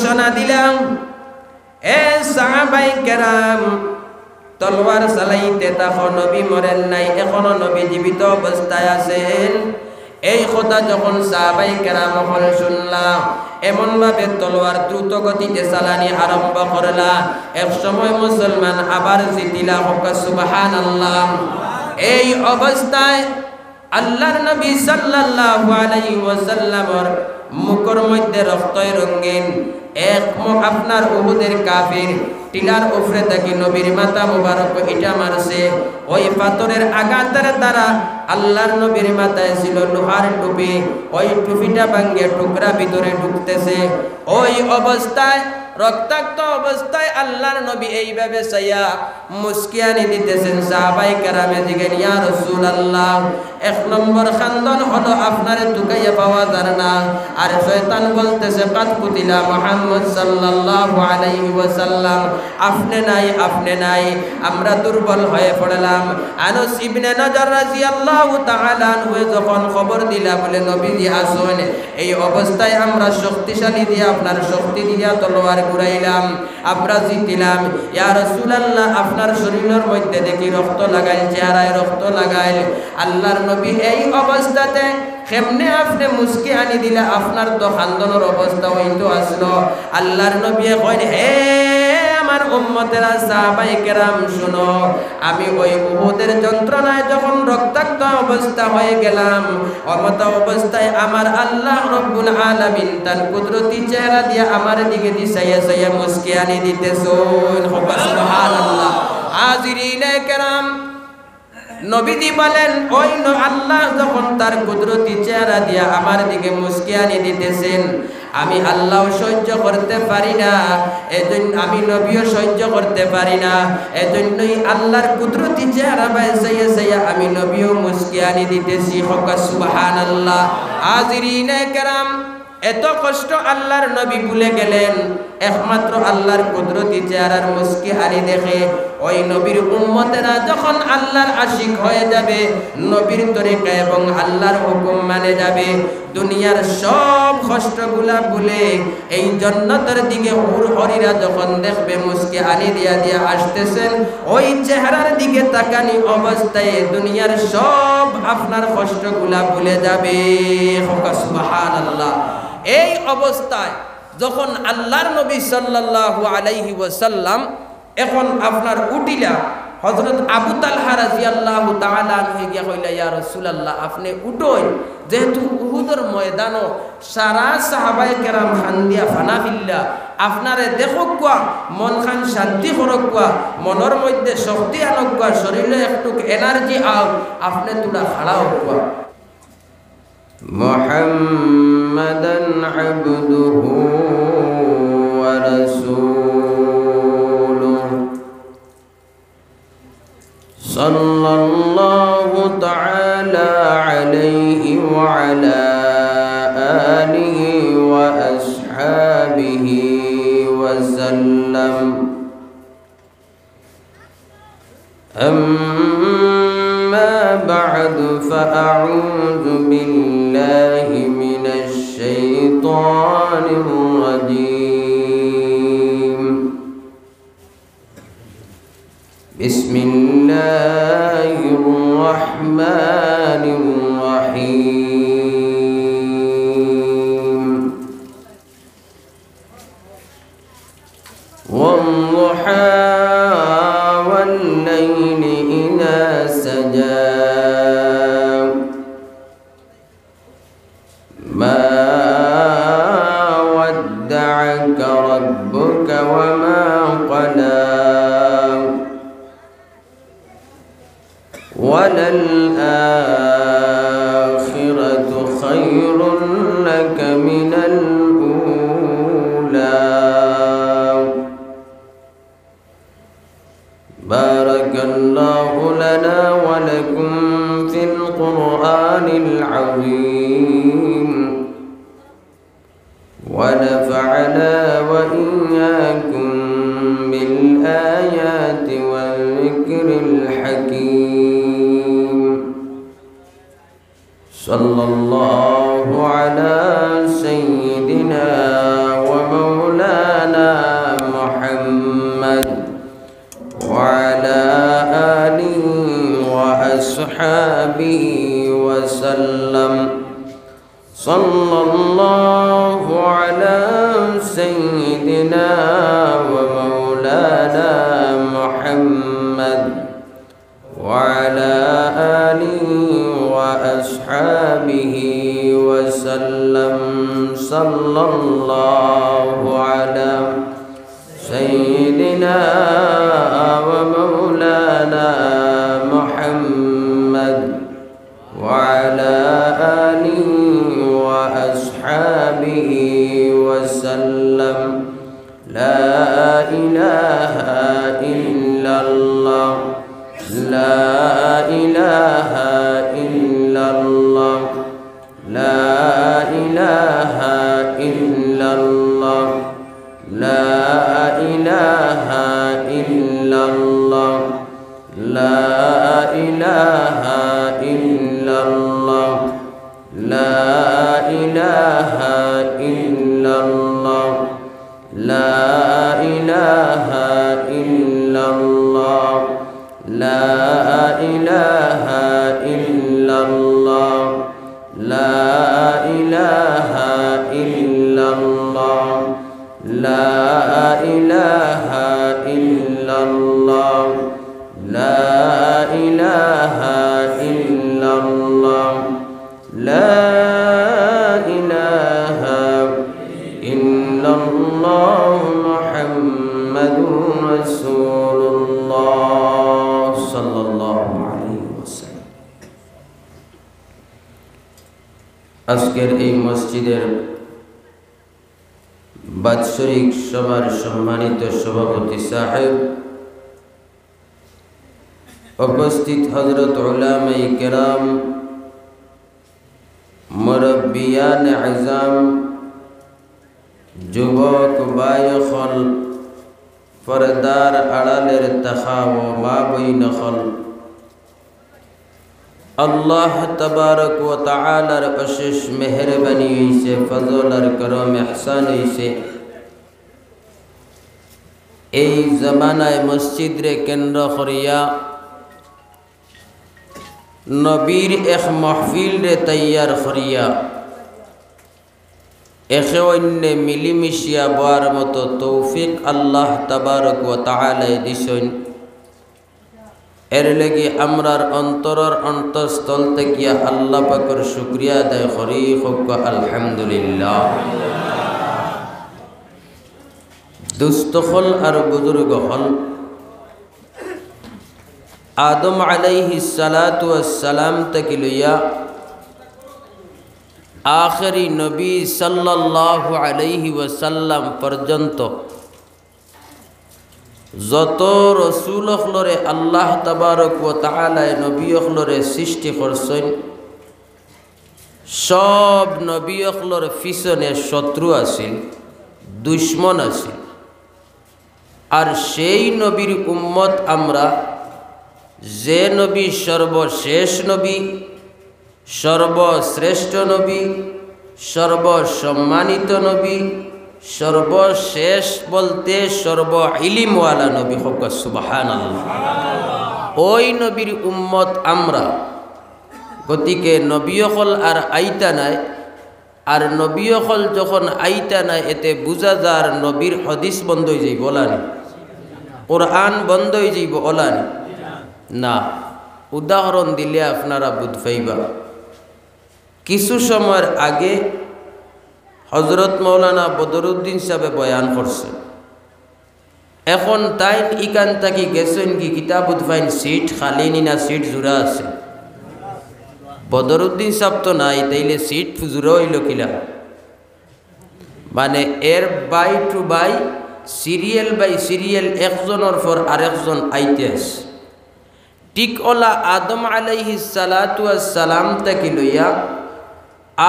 ঘোষণা দিলাম, এ সাহাবায়ে কেরাম, তলোয়ার চালাইতে থাকো, নবী মরেন নাই, এখনো নবী জীবিত অবস্থায় আছেন। এই কথা যখন সাহাবায়ে কেরাম হল শুনলাম, এমন ভাবে তলোয়ার দ্রুত গতিতে চালানি আরম্ভ করলা। এক সময় মুসলমান আবার জিতিলা, হোক সুবহানাল্লাহ। এই অবস্থায় আল্লাহর নবী সাল্লাল্লাহু আলাইহি ওয়াসাল্লামের মুখের মধ্যে রক্তই রঙিন এক আপনার উহুদের কাফির টিলার উপরে থাকি নবীর মাথা মুবারক ইটা মারছে। ওই পাথরের আঘাতের দ্বারা আল্লাহর নবীর মাথায় ছিল লোহার টুপি, ওই টুপিটা ভাঙে টুকরা ভিতরে ঢুকতেছে। ওই অবস্থায় রক্তাক্ত অবস্থায় আল্লাহর নবী এইভাবে চাইয়া মুস্কিয়ানি দিতেছেন। সাহাবায়ে কেরামে দিকেন, ইয়া রাসূলুল্লাহ, এক নম্বর খান্দন হলো আপনারে টুকাইয়া পাওয়া যায় না। আর শয়তান বলতেছে, কাদ কুতিলা মুহাম্মদ সাল্লাল্লাহু আলাইহি ওয়াসাল্লাম, আপনি নাই, আপনি নাই, আমরা দুর্বল হয়ে পড়লাম। আনাস ইবনে নজর রাদিয়াল্লাহু তাআলা আনহু যখন খবর দিলা বলে নবীজি আসুন, এই অবস্থায় আমরা শক্তিশালী দিয়ে আপনার শক্তি দিয়া তলোয়ার ঘুরাইলাম, আমরা জিতিলাম। ইয়া রাসূলুল্লাহ, আপনার শরীরের মধ্যে দেখি রক্ত লাগাইল, চেহারায় রক্ত লাগাইল। আল্লাহর নবী এই অবস্থাতে কেমনে আপনি মুস্কি আনি দিলে, আপনার তো খান্দনের অবস্থা হইতো আসলো। আল্লাহর নবী কইন, হে আমার উম্মতেরা, সাহাবায়ে কেরাম শুনো, আমি ওই উহুদের যন্ত্রণায় যখন রক্তাক্ত অবস্থা হয়ে গেলাম, অমত অবস্থায় আমার আল্লাহ রব্বুল আলামিন তার কুদরতি চেহারা দিয়ে আমার দিকে দিশাইয়া সাইয়া মুস্কি আনি দিতেছেন। সুবহানাল্লাহ। হাজিরিনে কেরাম, নবীজি বলেন, ওই আল্লাহ যখন তার কুদরতি চেহারা দিয়া আমার দিকে মুস্কি আনি দিতেছেন, আমি আল্লাহ সহ্য করতে পারি না, এজন্য আমি নবীও সহ্য করতে পারি না, এজন্যই আল্লাহর কুদরতি চেহারা বাইসাইয়া সাইয়া আমি নবীও মুস্কি আনি দিতেছি। সুবহানাল্লাহ। হাজিরিনে কেরাম, এত কষ্ট আল্লাহর নবী ভুলে গেলেন, একমাত্র আল্লাহর কুদরতি চেহারার মুস্কি আনি দেখে ওই নবীর উম্মতেরা যখন আল্লাহর আশিক হয়ে যাবে, নবীর তরিকা এবং আল্লাহর হুকুম মানে যাবে, দুনিয়ার সব কষ্টগুলা ভুলে এই জান্নাতের দিকে হুর হরিরা যখন দেখবে মুস্কি আনি দিয়া দিয়া আসতেছেন, ওই চেহারার দিকে তাকানি অবস্থায় দুনিয়ার সব আপনার কষ্টগুলা ভুলে যাবে। সুবহানাল্লাহ। এই অবস্থায় যখন আল্লাহর নবী সাল্লাল্লাহু আলাইহি ওয়াসাল্লাম এখন আপনার উঠিলা, হযরত আবু তালহা রাদিয়াল্লাহু তাআলা আনহু গিয়া কইলা, ইয়া রাসূলুল্লাহ, আপনি উঠোই, যেহেতু উহুদের ময়দানও সারা সাহাবায়ে কেরাম খান দিয়া ফানা ফিল্লা, আপনারে দেখুক কোয়া, মন খান শান্তি করক কোয়া, মনের মধ্যে শক্তি আনক কোয়া, শরীরে একটু এনার্জি আও, আপনি তুলা খাড়াও কোয়া। মুহাম্মাদান আবদুহু ওয়া রাসূলুহু সাল্লাল্লাহু তাআলা আলাইহি ওয়া আলা আলিহি ওয়া আসহাবিহি ওয়া সাল্লাম। أما بعد فأعوذ بالله من الشيطان الرجيم. بسم الله الرحمن الرحيم. والضحى والليل إذا سجى ما ودعك ربك وما قلى وللآخرة خير لك من الأولى. بارك الله لنا ولكم في القرآن العظيم، ونفعنا وإياكم بالآيات والذكر الحكيم. صلى الله على سيدنا ومولانا সাল্লাল্লাহু আলা সাইয়্যিদিনা ওয়া মাওলানা মুহাম্মদ ওয়া আলা আলিহি ওয়া আসহাবিহি ওয়া সাল্লাম সাল্লাল্লাহু আলা সাইয়্যিদিনা ওয়া মাওলানা মুহাম্মদ ওয়া আলা আলিহি ওয়া আসহাবিহি ওয়া সাল্লাম লা ইলাহা ইল্লাল্লাহ লা ইলাহা ইল্লাল্লাহ লা ইলাহা ইল্লাল্লাহ লা ইলাহা ইল্লাল্লাহ লা ইলাহা ইল্লাল্লাহ লা ইলাহা ইল্লাল্লাহ লা ইলাহা ইল্লাল্লাহ লা ইলাহা ইল্লাল্লাহ লা ইলাহা ইল্লাল্লাহ লা ইলাহা ইল্লাল্লাহ লা ইলাহা ইল্লাল্লাহ লা ইলাহা ইল্লাল্লাহ মুহাম্মাদুর রাসূলুল্লাহ সাল্লাল্লাহু আলাইহি ওয়াসাল্লাম। আজকের এই মসজিদের বাৎসরিক সভার সম্মানিত সভাপতি সাহেব, উপস্থিত হযরত উলামায়ে কেরাম, মুরব্বিয়ান আযম, যুবক ভাইখল, পর্দার আড়ালের তাখা ও মা বইনখল, আল্লাহ তাবারক ওয়া তাআলার অশেষ মেহেরবানি হইছে, ফজল আর করম ইহসান হইছে। এই জামানায় মসজিদ রে কেন্দ্র করিয়া নবীর এক মাহফিল রে তৈয়ার করিয়া একে অন্যে মিলিমিশিয়া বার মতো তৌফিক আল্লাহ তাবারক ওয়া তাআলা দিছেন। এর লাগি আমরার অন্তরের অন্তঃস্থল থেকে আল্লাহ পাকের শুকরিয়া আদায় করি, হোক আলহামদুলিল্লাহ। দুস্থল আর বুজুর্গ হল, আদম আলাইহিস সালাতু ওয়াস সালাম থেকে লইয়া আখেরি নবী সাল্লাল্লাহু আলাইহি ওয়াসাল্লাম পর্যন্ত যত রসুল হলরে আল্লাহ তাবারক ওয়া তাআলা নবী হলরে সৃষ্টি করছেন, সব নবী হলর পিছনে শত্রু আছিল, দুশ্মন আছিল। আর সেই নবীর উম্মত আমরা, যে নবী সর্বশেষ নবী, সর্বশ্রেষ্ঠ নবী, সর্বসম্মানিত নবী, সর্বশেষ বলতে সর্ব ইলিমওয়ালা নবী, হোক সুবহানাল্লাহ। ওই নবীর উম্মত আমরা। গতিকে নবীসকল আর আইতা নাই, আর নবীসকল যখন আইতা নাই এতে বুঝা যার নবীর হদিস বন্ধ হয়ে যাইব ওলানি, কোরআন বন্ধ হয়ে যাইব ওলানি না। উদাহরণ দিলে আপনারা বুঝ পাইবা। কিছু সময়ের আগে হজরত মৌলানা বদরুদ্দিন সাহেব বয়ান করছে। এখন তাই ইকান থাকি গেছেন কি কিতাব উদ্ভাইন সিট খালি নিনা সিট জোড়া আছে। বদরুদ্দিন সাহেব তো নাই, তাইলে সিট জোড়া হইল কিলা? মানে এর by to by, serial by serial একজনের পর আরেকজন আইতে আছে। ঠিক ওলা আদম আলাইহিস সালাতু ওয়াস সালাম থেকে লইয়া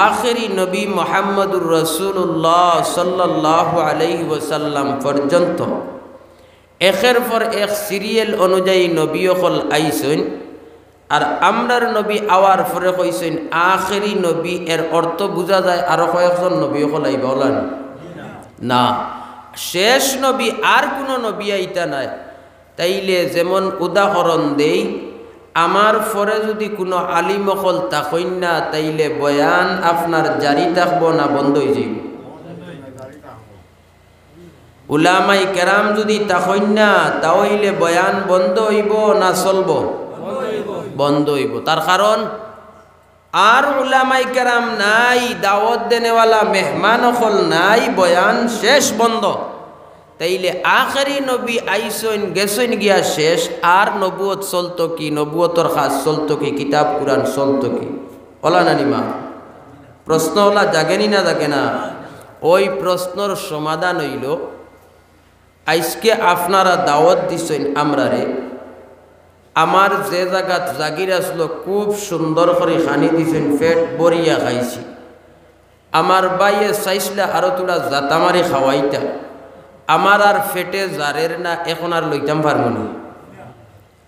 আখেরি নবী মুহাম্মদুর রাসূলুল্লাহ সাল্লাল্লাহু আলাইহি ওয়াসাল্লাম পর্যন্ত একের পর এক সিরিয়াল অনুযায়ী নবী সকল আইছেন। আর আমরার নবী আওয়ার পরে কইছেন আখেরি নবী, এর অর্থ বোঝা যায় আরো কয়েকজন নবী সকল আইবা বলেন না, শেষ নবী আর কোনো নবী আইতা নাই। তাইলে যেমন উদাহরণ দেই, আমার পরে যদি কোনো আলিম হল থাকেন না তাইলে বয়ান আপনার জারি থাকবো না বন্ধ হয়ে যাইব? উলামাই কেরাম যদি থাকেন না তাহলে বয়ান বন্ধ হইব না চলব? বন্ধ হইব। তার কারণ আর উলামাই কেরাম নাই, দাওয়াত দেনেওয়ালা মেহমান হল নাই, বয়ান শেষ, বন্ধ। তাইলে আখেরি নবী আইসইন গেছইন গিয়া শেষ, আর নবুয়ত চলতো কি? নবুয়তর খাস চলতো কি? কিতাব কুরআন চলতো কি? ওলা নানিমা প্রশ্ন ওলা জাগেনি না জাগে না? ওই প্রশ্নর সমাধান হইল আজকে আপনারা দাওয়াত দিছেন আমরারে, আমার যে জায়গাত জাগির আসলো খুব সুন্দর করে খানি দিছেন, পেট বরিয়া খাইছি। আমার বাইয়ে চাইছিলা আরো তোরা জাতামারি খাওয়াইতা, আমার আর ফেটে জারের না, এখন আর লইতাম পারব না।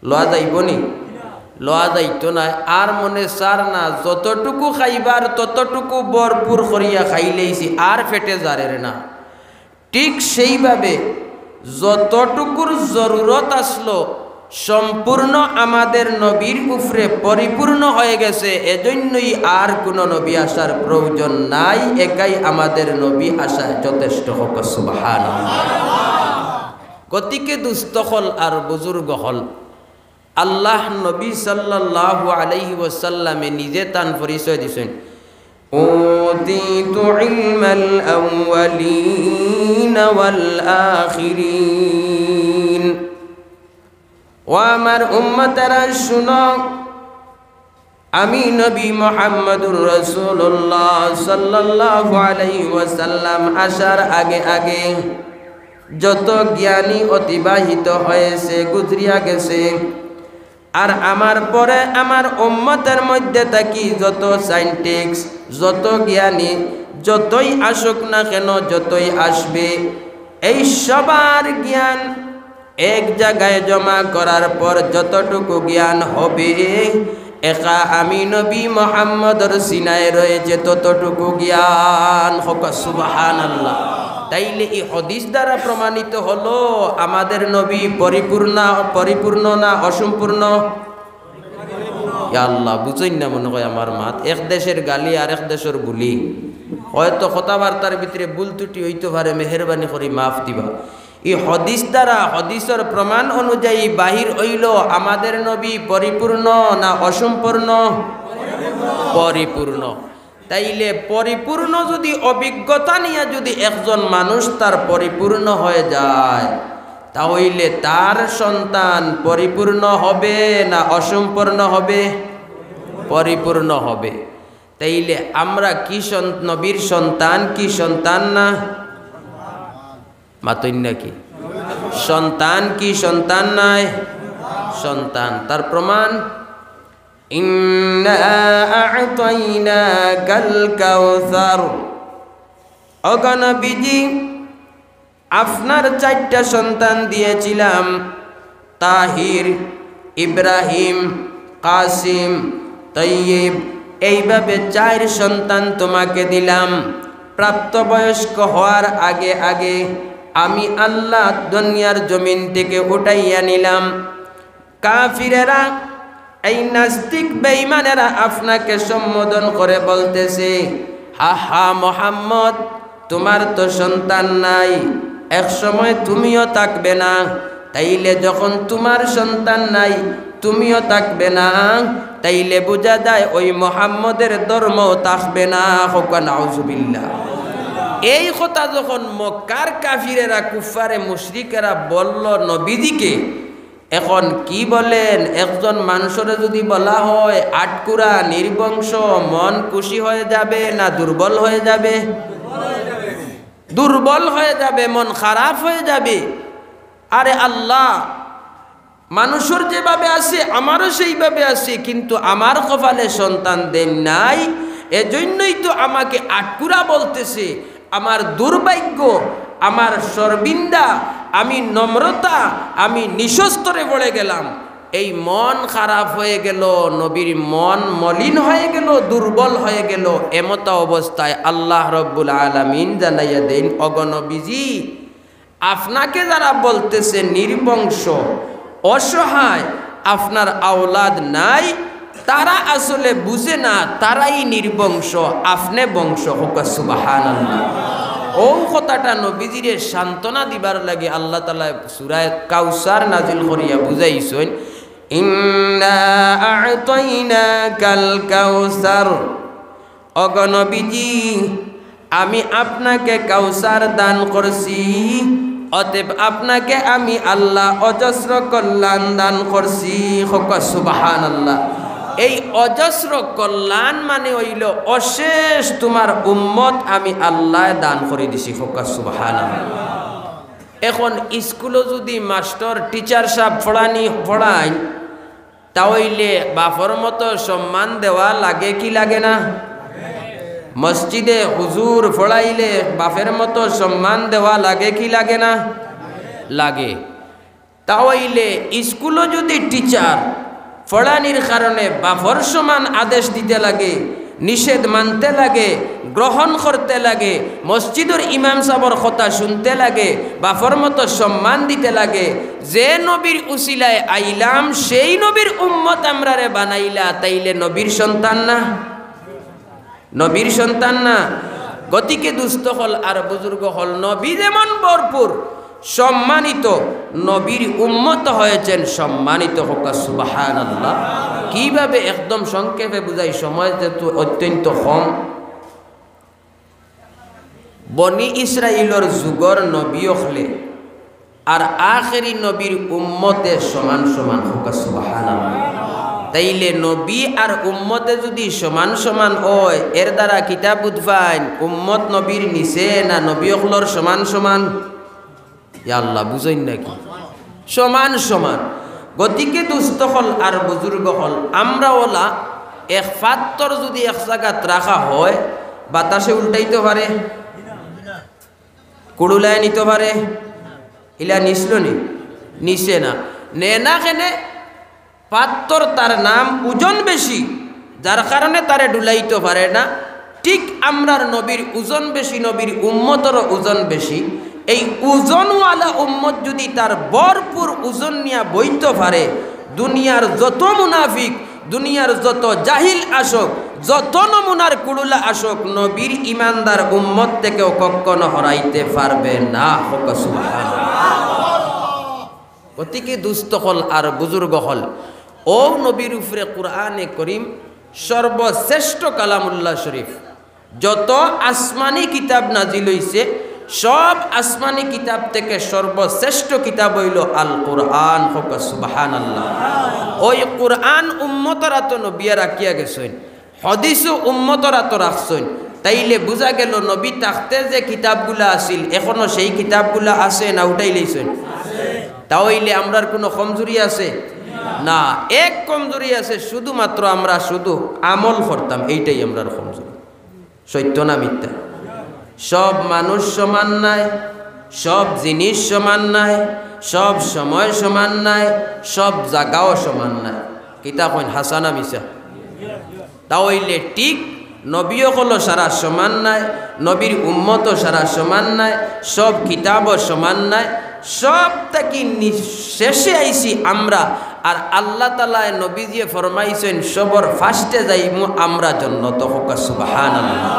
লওয়া যাইব নি? লওয়া যাইতো না। আর মনে চার না, যতটুকু খাইবার ততটুকু ভরপুর করিয়া খাইলেইছি, আর ফেটে জারের না। ঠিক সেইভাবে যতটুকুর জরুরত আসলো সম্পূর্ণ আমাদের নবীর উপরে পরিপূর্ণ হয়ে গেছে, এজন্যই আর কোনো নবী আসার প্রয়োজন নাই, একাই আমাদের নবী আসা যথেষ্ট। হোক সুবহানাল্লাহ। গতিকে দুস্থ হল আর বুজুর্গ হল, আল্লাহ নবী সাল্লাল্লাহু আলাইহি ওয়াসাল্লামে নিজে তান পরিচয় দিয়েছেন, উতিতু ইলমাল আউয়ালিন ওয়াল আখিরিন। ও আমার উম্মতেরা শুনো, আমি নবী মুহাম্মদুর রাসূলুল্লাহ সাল্লাল্লাহু আলাইহি ওয়াসাল্লাম আসার আগে আগে যত জ্ঞানী অতিবাহিত হয়েছে, গুজরিয়া গেছে, আর আমার পরে আমার উম্মতের মধ্যে থাকি যত সায়েন্টিস্ট, যত জ্ঞানী, যতই আসুক না কেন, যতই আসবে, এই সবার জ্ঞান এক জায়গায় জমা করার পর যতটুকু জ্ঞান হবে, একা আমি নবী মুহাম্মদর সিনায় রয়েছে ততটুকু জ্ঞান। হোক সুবহানাল্লাহ। তাইলে এই হাদিস দ্বারা প্রমাণিত হলো আমাদের নবী পরিপূর্ণ না অসম্পূর্ণ? আল্লাহ বুঝেন না মনে হয় আমার মাত। এক দেশের গালি আর এক দেশের বুলি, হয়তো কথাবার্তার ভিতরে ভুল ত্রুটি হইতে পারে, মেহরবানি করে মাফ দিবা। এই হদিস দ্বারা, হদিসের প্রমাণ অনুযায়ী বাহির হইল আমাদের নবী পরিপূর্ণ না অসম্পূর্ণ? পরিপূর্ণ। তাইলে পরিপূর্ণ যদি অভিজ্ঞতা নিয়ে যদি একজন মানুষ তার পরিপূর্ণ হয়ে যায়, তাহলে তার সন্তান পরিপূর্ণ হবে না অসম্পূর্ণ হবে? পরিপূর্ণ হবে। তাইলে আমরা কি নবীর সন্তান কি সন্তান না? মাতইন নাকি? সন্তান কি সন্তান নাই? সন্তান। তার প্রমাণ, ইন্না আ'তাইনাকাল কাউসার। ওগো নবীজি, আপনার 4টা সন্তান দিয়েছিলাম, তাহির, ইব্রাহিম, কাসিম, তৈয়ব, এইভাবে 4 সন্তান তোমাকে দিলাম। প্রাপ্তবয়স্ক হওয়ার আগে আগে আমি আল্লাহ দুনিয়ার জমিন থেকে উঠাইয়া নিলাম। কাফিরেরা, এই নাস্তিক বেঈমানেরা আপনাকে সম্বোধন করে বলতেছে, হা হা মুহাম্মদ, তোমার তো সন্তান নাই, এক সময় তুমিও থাকবে না। তাইলে যখন তোমার সন্তান নাই, তুমিও থাকবে না, তাইলে বোঝা যায় ওই মুহাম্মদের ধর্মও থাকবে না। হোক নাউজুবিল্লাহ। এই কথা যখন মক্কার কাফিরেরা, কুফারে মুশরিকেরা বলল নবীজিকে, এখন কি বলেন, একজন মানুষের যদি বলা হয় আটকুরা নির্বংশ, মন খুশি হয়ে যাবে না দুর্বল হয়ে যাবে? দুর্বল হয়ে যাবে, মন খারাপ হয়ে যাবে। আরে আল্লাহ, মানুষের যেভাবে আছে আমারও সেইভাবে আছে, কিন্তু আমার কপালে সন্তান দেন নাই, এজন্যই তো আমাকে আটকুরা বলতেছে। আমার দুর্ভাগ্য, আমার শর্মিন্দা, আমি নম্রতা, আমি নিঃস্তরে পড়ে গেলাম। এই মন খারাপ হয়ে গেল, নবীর মন মলিন হয়ে গেল, দুর্বল হয়ে গেল। এমত অবস্থায় আল্লাহ রব্বুল আলামিন জানাইয়া দেন, ওগো নবীজি, আপনাকে যারা বলতেছে নির্বংশ, অসহায়, আপনার আওলাদ নাই, তারা আসলে বুঝে না তারাই নির্বংশ, আপনি বংশ। হোক সুবহানাল্লাহ। ও কথাটা নবীজিরে সান্ত্বনা দিবার লাগে আল্লাহ তাআলা সূরা কাউসার নাজিল করিয়া বুঝাইছেন, ইন্না আ'তাইনাকাল কাউসার। ওগো নবীজি, আমি আপনাকে কাউসার দান করছি, অতএব আপনাকে আমি আল্লাহ অজস্র কল্যাণ দান করছি। হোক সুবহানাল্লাহ। এই অজস্র কল্যাণ মানে হইল অশেষ তোমার উম্মত আমি আল্লাহ দান করে দিছি। হোক সুবহানাল্লাহ। এখন স্কুলে যদি মাস্টার টিচার সাহেব পড়াই তাহলে বাপর মতো সম্মান দেওয়া লাগে কি লাগে না? মসজিদে হুজুর পড়াইলে বাপের মতো সম্মান দেওয়া লাগে কি লাগে না? লাগে। তাহলে স্কুলে যদি টিচার পড়ানির কারণে বাপর সমান আদেশ দিতে লাগে, নিষেধ মানতে লাগে, গ্রহণ করতে লাগে, মসজিদের ইমাম সাহেবের কথা শুনতে লাগে, বাপর মতো সম্মান দিতে লাগে, যে নবীর উসিলায় আইলাম সেই নবীর উম্মত আমরারে বানাইলা, তাইলে নবীর সন্তান না? নবীর সন্তান না? গতিকে দুস্থ হল আর বুজুর্গ হল, নবী যেমন ভরপুর সম্মানিত, নবীর উম্মত হয়েছেন সম্মানিত। হোক সুবহানাল্লাহ। কিভাবে একদম সংক্ষেপে বুঝাই, সময় যেহেতু অত্যন্ত কম। বনি ইসরাইলর যুগর নবী হলে আর আখেরি নবীর উম্মতে সমান সমান। হোক সুবহানাল্লাহ। তাইলে নবী আর উম্মতে যদি সমান সমান হয়, এর দ্বারা কিতাব বুঝবাইন উম্মত নবীর নিচে না নবী হলর সমান সমান? আল্লাহ বুঝেন নাকি? সমান সমান। গতিকে দুস্থ হল আর বুজুর্গ হল, আমরা ওলা এক পাত্তর যদি এক জায়গাত রাখা হয়, বাতাসে উল্টাইতে পারে, কুড়ুলায় নিতে পারে, ইলা নিছিল নি? নিচে না। নে না কেনে? পাত্তর তার নাম ওজন বেশি, যার কারণে তারে ডুলাইতে পারে না। ঠিক আমরার নবীর ওজন বেশি, নবীর উম্মতর ওজন বেশি। এই ওজনওয়ালা উম্মত যদি তার ভরপুর ওজন নিয়ে বইতে পারে, দুনিয়ার যত মুনাফিক, দুনিয়ার যত জাহিল আসক, যত নমুনার কুড়ুলা আসক, নবীর ইমানদার উম্মত থেকেও কখনো হরাইতে পারবে না। হোক সুবহানাল্লাহ। অতিকে দুস্থ হল আর বুজুর্গ হল, ও নবীর উপরে কুরআনে করিম সর্বশ্রেষ্ঠ কালামুল্লাহ শরীফ। যত আসমানি কিতাব নাজিল হইছে, সব আসমানি কিতাব থেকে সর্বশ্রেষ্ঠ কিতাব হইল আল কুরআন। হোক সুবহানাল্লাহ। ওই কুরআন উম্মতরা তো নবিয়া রাখিয়া গেছেন, হাদিসও উম্মতরা তো রাখছেন। তাইলে বোঝা গেল নবী থাকতে যে কিতাবগুলা আছিল এখনো সেই কিতাবগুলা আছে না উঠাই লইছেন? তাহলে আমরার কোনো কমজোরি আছে না? এক কমজোরি আছে, শুধুমাত্র আমরা শুধু আমল করতাম, এইটাই আমরার কমজোরি। সত্য না মিথ্যা? সব মানুষ সমান নাই, সব জিনিস সমান নাই, সব সময় সমান নাই, সব জায়গাও সমান নাই। কিতা কইন, হাসানা মিশা? তাহলে ঠিক নবীও হলো সারা সমান নাই, নবীর উম্মতও সারা সমান নাই, সব কিতাবও সমান নাই, সব থেকে শেষে আইছি আমরা। আর আল্লাহ তাআলা নবী দিয়ে ফরমাইছেন সবর ফার্স্টে যাইমু আমরা জান্নাত। হোক সুবহানাল্লাহ।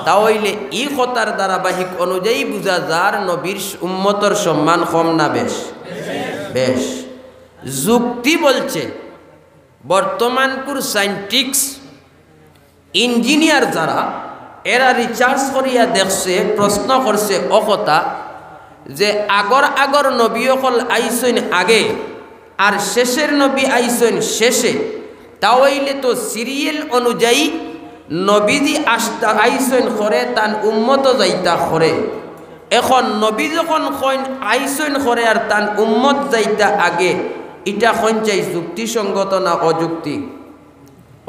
তাহলে এই কথার ধারাবাহিক অনুযায়ী বুঝা যার নবীর উম্মতর সম্মান কম না বেশ? বেশ। যুক্তি বলছে বর্তমানকুর সায়েন্টিক্স ইঞ্জিনিয়ার যারা, এরা রিসার্চ করিয়া দেখছে, প্রশ্ন করছে ও কথা যে আগর নবী অকল আইসেন আগে আর শেষের নবী আইসেন শেষে, তাহলে তো সিরিয়াল অনুযায়ী নবীজি আইসেন করে তান উম্মত যাইতা করে। এখন নবী যখন আইসেন করে আর তান উম্মত যাইতা আগে, এটা চাই যুক্তিসঙ্গত না অযুক্তি?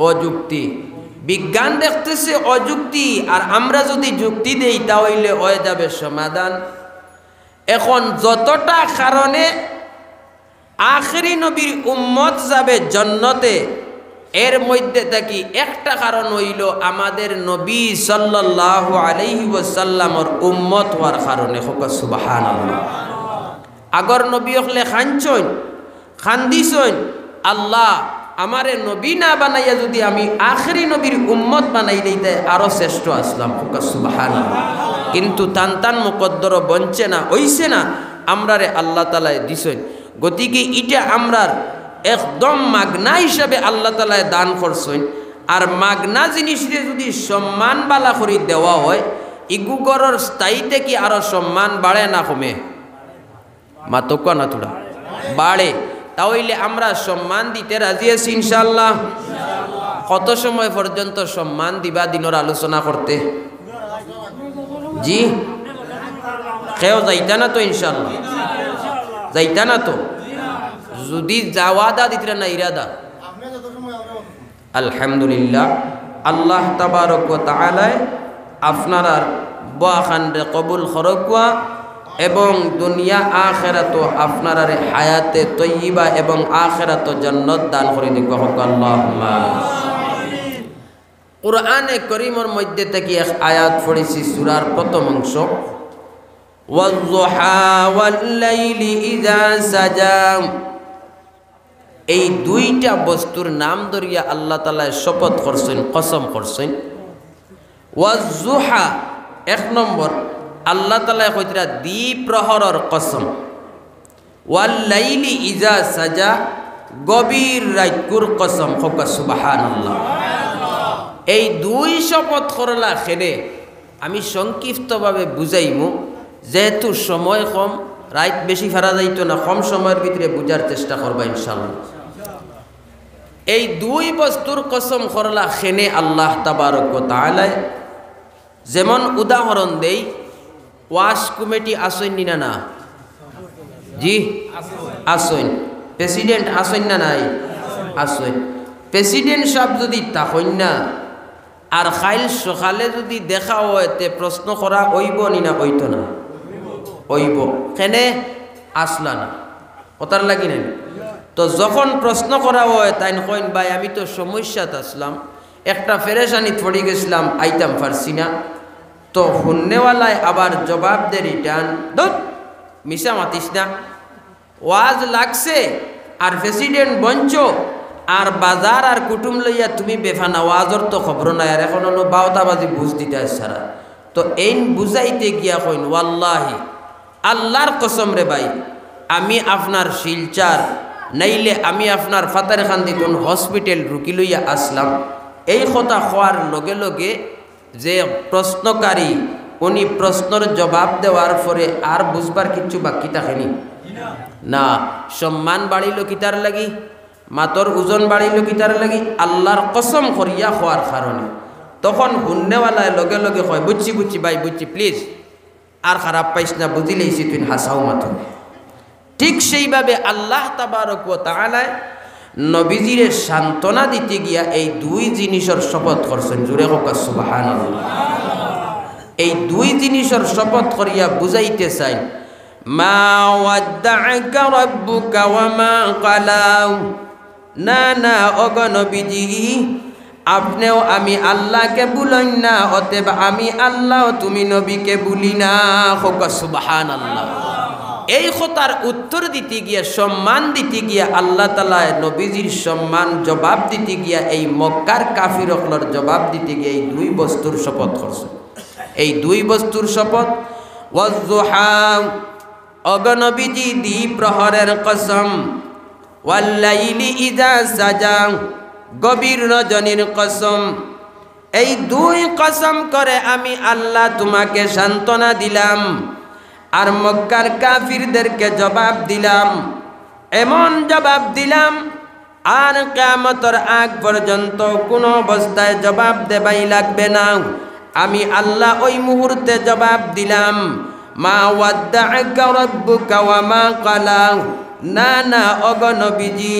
অযুক্তি। বিজ্ঞান দেখতেছে অযুক্তি, আর আমরা যদি যুক্তি দেই তাহলে হয়ে যাবে সমাধান। এখন যতটা কারণে আখেরি নবীর উম্মত যাবে জান্নাতে, এর মধ্যে থাকি একটা কারণ হইল আমাদের নবী সাল্লাল্লাহু আলাইহি ওয়াসাল্লামর উম্মত হওয়ার কারণে। হোক সুবহানাল্লাহ। আগর নবী হলে খানছন, খান্দিছন, আল্লাহ আমারে নবী না বানাইয়া যদি আমি আখেরি নবীর উম্মত বানাই দিতে আরো শ্রেষ্ঠ আসলাম সুবহানাল্লাহ। কিন্তু টান মুকদ্দর বঞ্চে না হইছে না আমরারে আল্লাহ তাআলা দিছেন। গতিকে এটা আমরার একদম মাগনা হিসাবে আল্লাহ তাআলা দান করছেন। আর মাগনা জিনিসরে যদি সম্মান বালা করে দেওয়া হয় ইগুগরর স্থায়ীতে কি আরো সম্মান বাড়ে না কমে? মাতক না তোরা বাড়ে। তাহলে আমরা সম্মান দিতে রাজি আছি ইনশাআল্লাহ। কত সময় পর্যন্ত সম্মান দিবা দিনের আলোচনা করতে? জি কেউ যাইতা না তো ইনশাআল্লাহ? যাইতা না তো? যদি যাওয়াদা দিতে না ইরাদা আলহামদুলিল্লাহ। আল্লাহ তাবারক ওয়া তাআলা আপনারা বাখানরে কবুল করকুয়া এবং দুনিয়া আখিরাত আপনারা হায়াতে তয়্যিবা এবং আখিরাত জান্নাত দান করে দিক আল্লাহুম্মা আমিন। কুরআনে কারীমের মধ্যে থেকে এক আয়াত পড়েছি সূরার প্রথম অংশ, ওয়াজ-যুহা ওয়াল-লাইলি ইযা সাজা। এই দুইটা বস্তুর নাম ধরিয়া আল্লাহ তাআলা শপথ করছেন, কসম করছেন। ওয়াজ-যুহা এক নম্বর আল্লাহ তাআলা কইতরা দ্বিপ্রহরের কসম, ওয়াল-লাইলি ইযা সাজা গভীর রাইকুর কসম। হোকা সুবহানাল্লাহ। এই দুই শপথ করলা খেলে আমি সংক্ষিপ্তভাবে বুঝাইমু, যেহেতু সময় কম, রাত বেশি ফেরা যাইতো না, কম সময়ের ভিতরে বুঝার চেষ্টা করবা ইনশাআল্লাহ। এই দুই বস্তুর কসম করলা খেনে আল্লাহ তাবারক ওয়া তাআলা যেমন উদাহরণ দেই, ওয়াশ কমিটি আসেন না না? জি আসেন। প্রেসিডেন্ট আসেন না নাই? আসেন। প্রেসিডেন্ট সাহেব যদি তাহইন না আর খাইল সকালে যদি দেখা হয় তে প্রশ্ন করা হইব নি না হইতো না? হইব। কেনে আসলা না? কথার লাগি নাই? তো যখন প্রশ্ন করা হয় তাই কইন ভাই আমি তো সমস্যাত আসলাম, একটা ফেরেশানি পড়ে গেছিলাম, আইতাম পারছি না। তো হুন্নেওয়ালায় আবার জবাব দে রিটার্ন, দত মিশা মাতিস না, ওয়াজ লাগছে আর প্রেসিডেন্ট বঞ্চ আর বাজার আর কুটুম লইয়া তুমি বেফানা, ওয়াজর তো খবর নাই আর এখন হলো 12টা বাজি বুঝ দিতে সারা। তো এই বুঝাইতে গিয়া কইন ওয়াল্লাহি আল্লাহর কসম রে ভাই, আমি আপনার শিলচার নাইলে আমি আপনার ফাতারখান্দি কোন হসপিটাল রুকি লইয়া আসলাম। এই কথা হওয়ার লগে লগে যে প্রশ্নকারী উনি প্রশ্নের জবাব দেওয়ার পরে আর বুঝবার কিচ্ছু বাকি থাকেনি না। সম্মান বাড়িল কিতার লাগি, মাতর ওজন বাড়িল কিতার লাগি? আল্লাহর কসম করিয়া হওয়ার কারণে। তখন হুন্নেওয়ালায় লগে লগে কয় বুঝছি বুঝছি ভাই বুঝছি, প্লিজ আর খারাপ পাইস না, বুঝিলেইছি তুই হাসাও মাত্র। ঠিক সেইভাবে আল্লাহ তাবারক ওয়া তাআলা নবীজিরে সান্ত্বনা দিতে গিয়া এই দুই জিনিসের শপথ করছেন। জুড়ে হোক সুবহানাল্লাহ। এই দুই জিনিসের শপথ করিয়া বুঝাইতে চাই, মা ওয়াদ্দাআকা রাব্বুকা ওয়া মা ক্বালা। না না ওগো নবীজি, আপনিও আমি আল্লাহকে ভুলেন না, অতএব আমি আল্লাহ তুমি নবীকে ভুলি না। হোক সুবহানাল্লাহ। এই কথার উত্তর দিতে গিয়া, সম্মান দিতে গিয়া আল্লাহ তাআলা নবীজির সম্মান জবাব দিতে গিয়া এই মক্কার কাফিরগুলোর জবাব দিতে গিয়া এই দুই বস্তুর শপথ করছে। এই দুই বস্তুর শপথ, ওয়াজ-যুহা ওগো নবীজি দ্বিপ্রহরের কসম, ওয়াল-লাইলি ইযা সাজা গভীর রজনীর কসম। এই দুই কসম করে আমি আল্লাহ তোমাকে সান্ত্বনা দিলাম আর মক্কার কাফিরদেরকে জবাব দিলাম, এমন জবাব দিলাম আর কিয়ামতের আগ পর্যন্ত কোনো অবস্থায় জবাব দেবাই লাগবে না। আমি আল্লাহ ওই মুহূর্তে জবাব দিলাম, মা ওয়াদ্দাআকা রাব্বুকা ওয়া মা ক্বালা। না না ওগো নবীজি,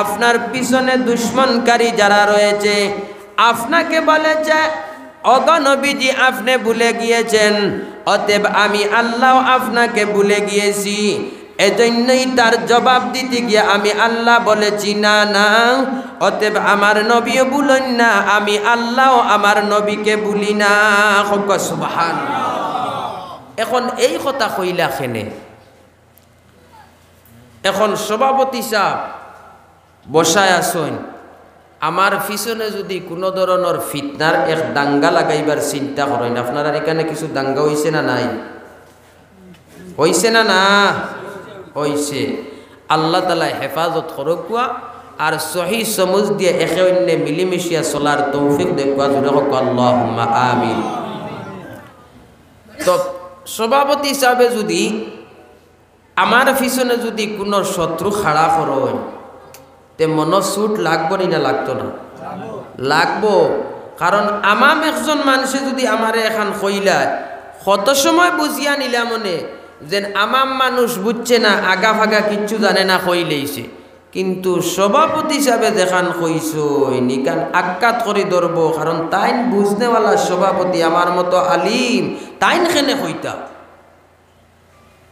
আপনার পিছনে দুশমনকারী যারা রয়েছে আপনাকে বলেছে ওগো নবীজি আপনি ভুলে গিয়েছেন, অতএব আমি আল্লাহ আপনাকে ভুলে গিয়েছি। এজন্যই তার জবাব দিতে গিয়ে আমি আল্লাহ বলেছি না না, অতএব আমার নবীও ভুলেন না, আমি আল্লাহ আমার নবীকে ভুলি না। সুবহানাল্লাহ। এখন এই কথা কইলা খেনে, এখন সভাপতি সাহেব বসায় আসুন, আমার পিছনে যদি কোনো ধরনের ফিতনার এক দাঙ্গা লাগাইবার চিন্তা করেন, আপনারা এখানে কিছু দাঙ্গা হইছে না নাই? হইছে না না হইছে? আল্লাহ তাআলা হেফাজত করুকা আর সহি সমুজ দিয়ে একে অন্যে মিলিমিশিয়া চলার তৌফিক দেখুয়া জুড়ে হোক আল্লাহুম্মা আমিন। তো সভাপতি হিসাবে যদি আমার পিছনে যদি কোনো শত্রু খাড়া করেন, তে মনসুট লাগবো না লাগতো না? লাগবো। কারণ আমাম একজন মানুষে যদি আমারে এখন কইলায় কত সময় বুঝিয়া নিলাম মনে যে আমাম মানুষ বুঝছে না, আগা ফাগা কিচ্ছু জানে না, কইলেইছে। কিন্তু সভাপতি হিসাবে দেখান কইছো নিকান আক্কাত করে ধরবো, কারণ তাইন বুঝনেওয়ালা সভাপতি আমার মতো আলিম, তাইন খেনে কইতা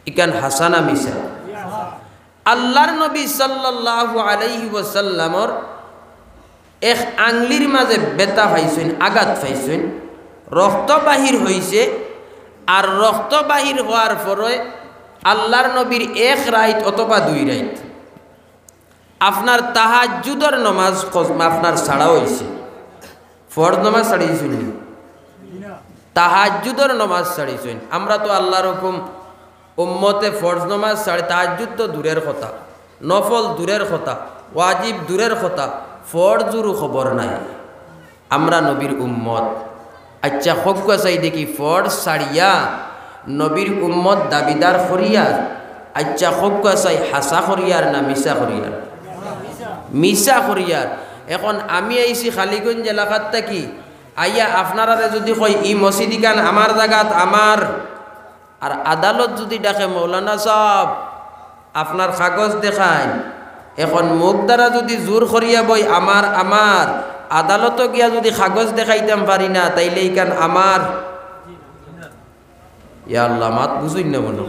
ইকান হাসানা মিশা। আল্লাহর নবী সাল্লাল্লাহু আলাইহি ওয়াসাল্লামর এক আঙ্গলির মাঝে বেতা পাইছেন, আঘাত পাইছেন, রক্ত বাহির হইছে। আর রক্ত বাহির হওয়ার পরে আল্লাহর নবীর এক রাইত অথবা 2 রাইত আপনার তাহাজ্জুদের নমাজ আপনার ছাড়া হইছে। ফরজ নমাজ ছাড়িয়েছেন, তাহাজ্জুদের নমাজ ছাড়িয়েছেন। আমরা তো আল্লাহর হুকুম উম্মতে ফরজ নমাজ ছাড়ি, তাহাজ্জুদ তো দূরের কথা, নফল দূরের কথা, ওয়াজিব দূরের কথা, ফরজুরও খবর নাই। আমরা নবীর উম্মত। আচ্ছা হক চাই দেখি ফরজ ছাড়িয়া নবীর উম্মত দাবিদার করিয়ার, আচ্ছা হক চাই হাসা করিয়ার না মিশা করিয়ার? মিশা করিয়ার। এখন আমি আইছি খালিগঞ্জ এলাকাত থাকি, আইয়া আপনারা যদি কই ই মসজিদিকান আমার জায়গাত আমার, আর আদালত যদি ডাকে মৌলানা সাহেব আপনার কাগজ দেখায়, এখন মুখ দ্বারা যদি জোর করিয়া বই আমার আমার, আদালত গিয়া যদি কাগজ দেখাইতাম পারি না, তাইলে ইকান আমার। ইয়া আল্লাহ, মাত বুঝুই না মনে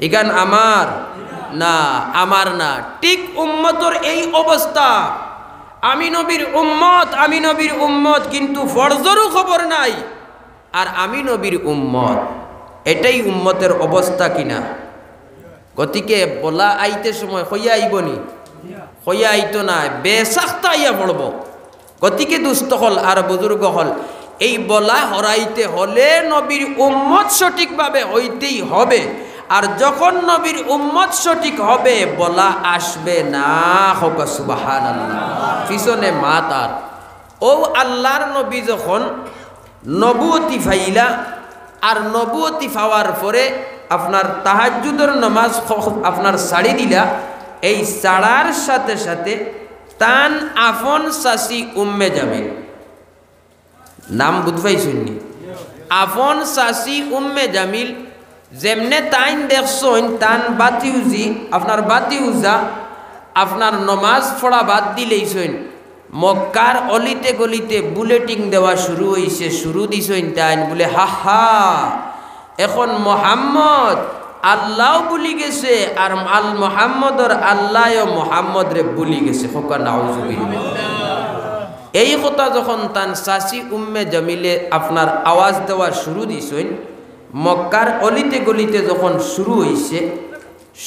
ইকান আমার না, আমার না। ঠিক উম্মতর এই অবস্থা। আমি নবীর উম্মত, আমি নবীর উম্মত, কিন্তু ফরজরও খবর নাই, আর আমি নবীর উম্মত। এটাই উম্মতের অবস্থা কিনা? গতিকে বলা আইতে সময় হইয়া আইবনি, হইয়া আইতো না, বেসাখতা আইয়া পড়ব। গতিকে দুস্থ হল আর বুজুর্গ হল, এই বলা হরাইতে হলে নবীর উম্মত সঠিকভাবে হইতেই হবে। আর যখন নবীর উম্মত সঠিক হবে, বলা আসবে না। হোক সুবহানাল্লাহ। পিছনে মা তার ও আল্লাহর নবী যখন নবুয়তি ফাইলা, আর নবুয়তি পাওয়ার পরে আপনার তাহাজ্জুদের নামাজ আপনার ছাড়ি দিলা, এই ছাড়ার সাথে সাথে তান আফন চাচি উম্মে জামিল, নাম বুঝবাই শুননি, আফন চাচি উম্মে জামিল, যেমনে তাইন দেখছেন তান বাতিউজি আপনার বাতিউজা আপনার নমাজ পড়া বাদ দিলেইছেন, মক্কার অলিতে গলিতে বুলেটিং দেওয়া শুরু হয়েছে, শুরু দিছেন তাইন বলে হা হা, এখন মোহাম্মদ আল্লাহ বুলি গেছে, আর আল মোহাম্মদর আল্লাহ মোহাম্মদ রে বুলি গেছে। হোকা নাউজুবিল্লাহ। এই কথা যখন তান চাচি উম্মে জামিলে আপনার আওয়াজ দেওয়া শুরু দিছেন, মক্কার অলিতে গলিতে যখন শুরু হইছে,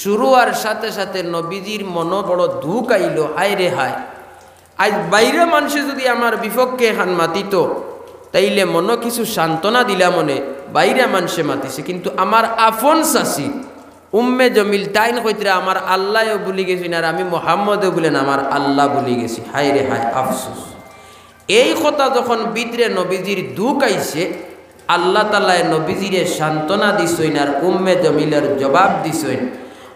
শুরু হওয়ার সাথে সাথে নবীজির মন বড় দুঃখ আইল, হায় রে হায়, আজ বাইরে মানুষে যদি আমার বিপক্ষে এখান মাতিত, তাইলে মন কিছু সান্ত্বনা দিলা মনে, বাইরে মানুষে মাতিছে, কিন্তু আমার আফন চাচি উম্মে জমিল তাইন কইতরা আমার আল্লাহও ভুলি গেছি না, আর আমি মোহাম্মদও বলেন আমার আল্লাহ ভুলি গেছি, হায় রে হায় আফসোস। এই কথা যখন বিদরে নবীজির দুঃখ আইছে, আল্লাহ তাআলা নবীজিরে সান্ত্বনা দিছেন, আর উম্মে জমিলের জবাব দিছেন,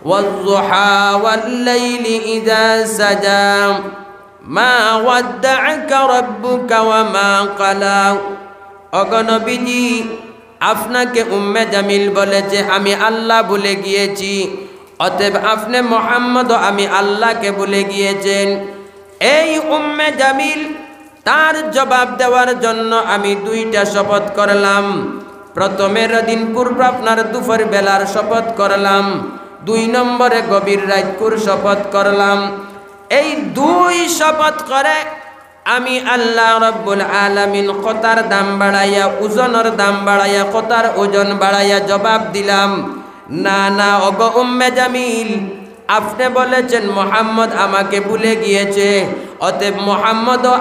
ওয়াজ-যুহা ওয়াল-লাইলি ইযা সাজা মা ওয়াদ্দা'আকা রাব্বুকা ওয়া মা ক্বালা। ওগো নবীজি, আপনাকে উম্মে জামিল বলেছে আমি আল্লাহ ভুলে গিয়েছি, অতএব আপনি মুহাম্মদ আমি আল্লাহকে ভুলে গিয়েছেন। এই উম্মে জামিল তার জবাব দেওয়ার জন্য আমি 2টা শপথ করলাম। প্রথমের দিন পূর্ব আপনার দুপুর বেলার শপথ করলাম, 2 নম্বরে গভীর রাতকুর শপথ করলাম। এই 2 শপথ করে আমি আল্লাহ রব্বুল আলামিন কথার দাম বাড়াইয়া, ওজনের দাম বাড়াইয়া, কথার ওজন বাড়াইয়া জবাব দিলাম, না না ওগো উম্মে জামিল, আপনি বলেছেন মুহাম্মদ আমাকে ভুলে গিয়েছে, অতএব মুহাম্মদও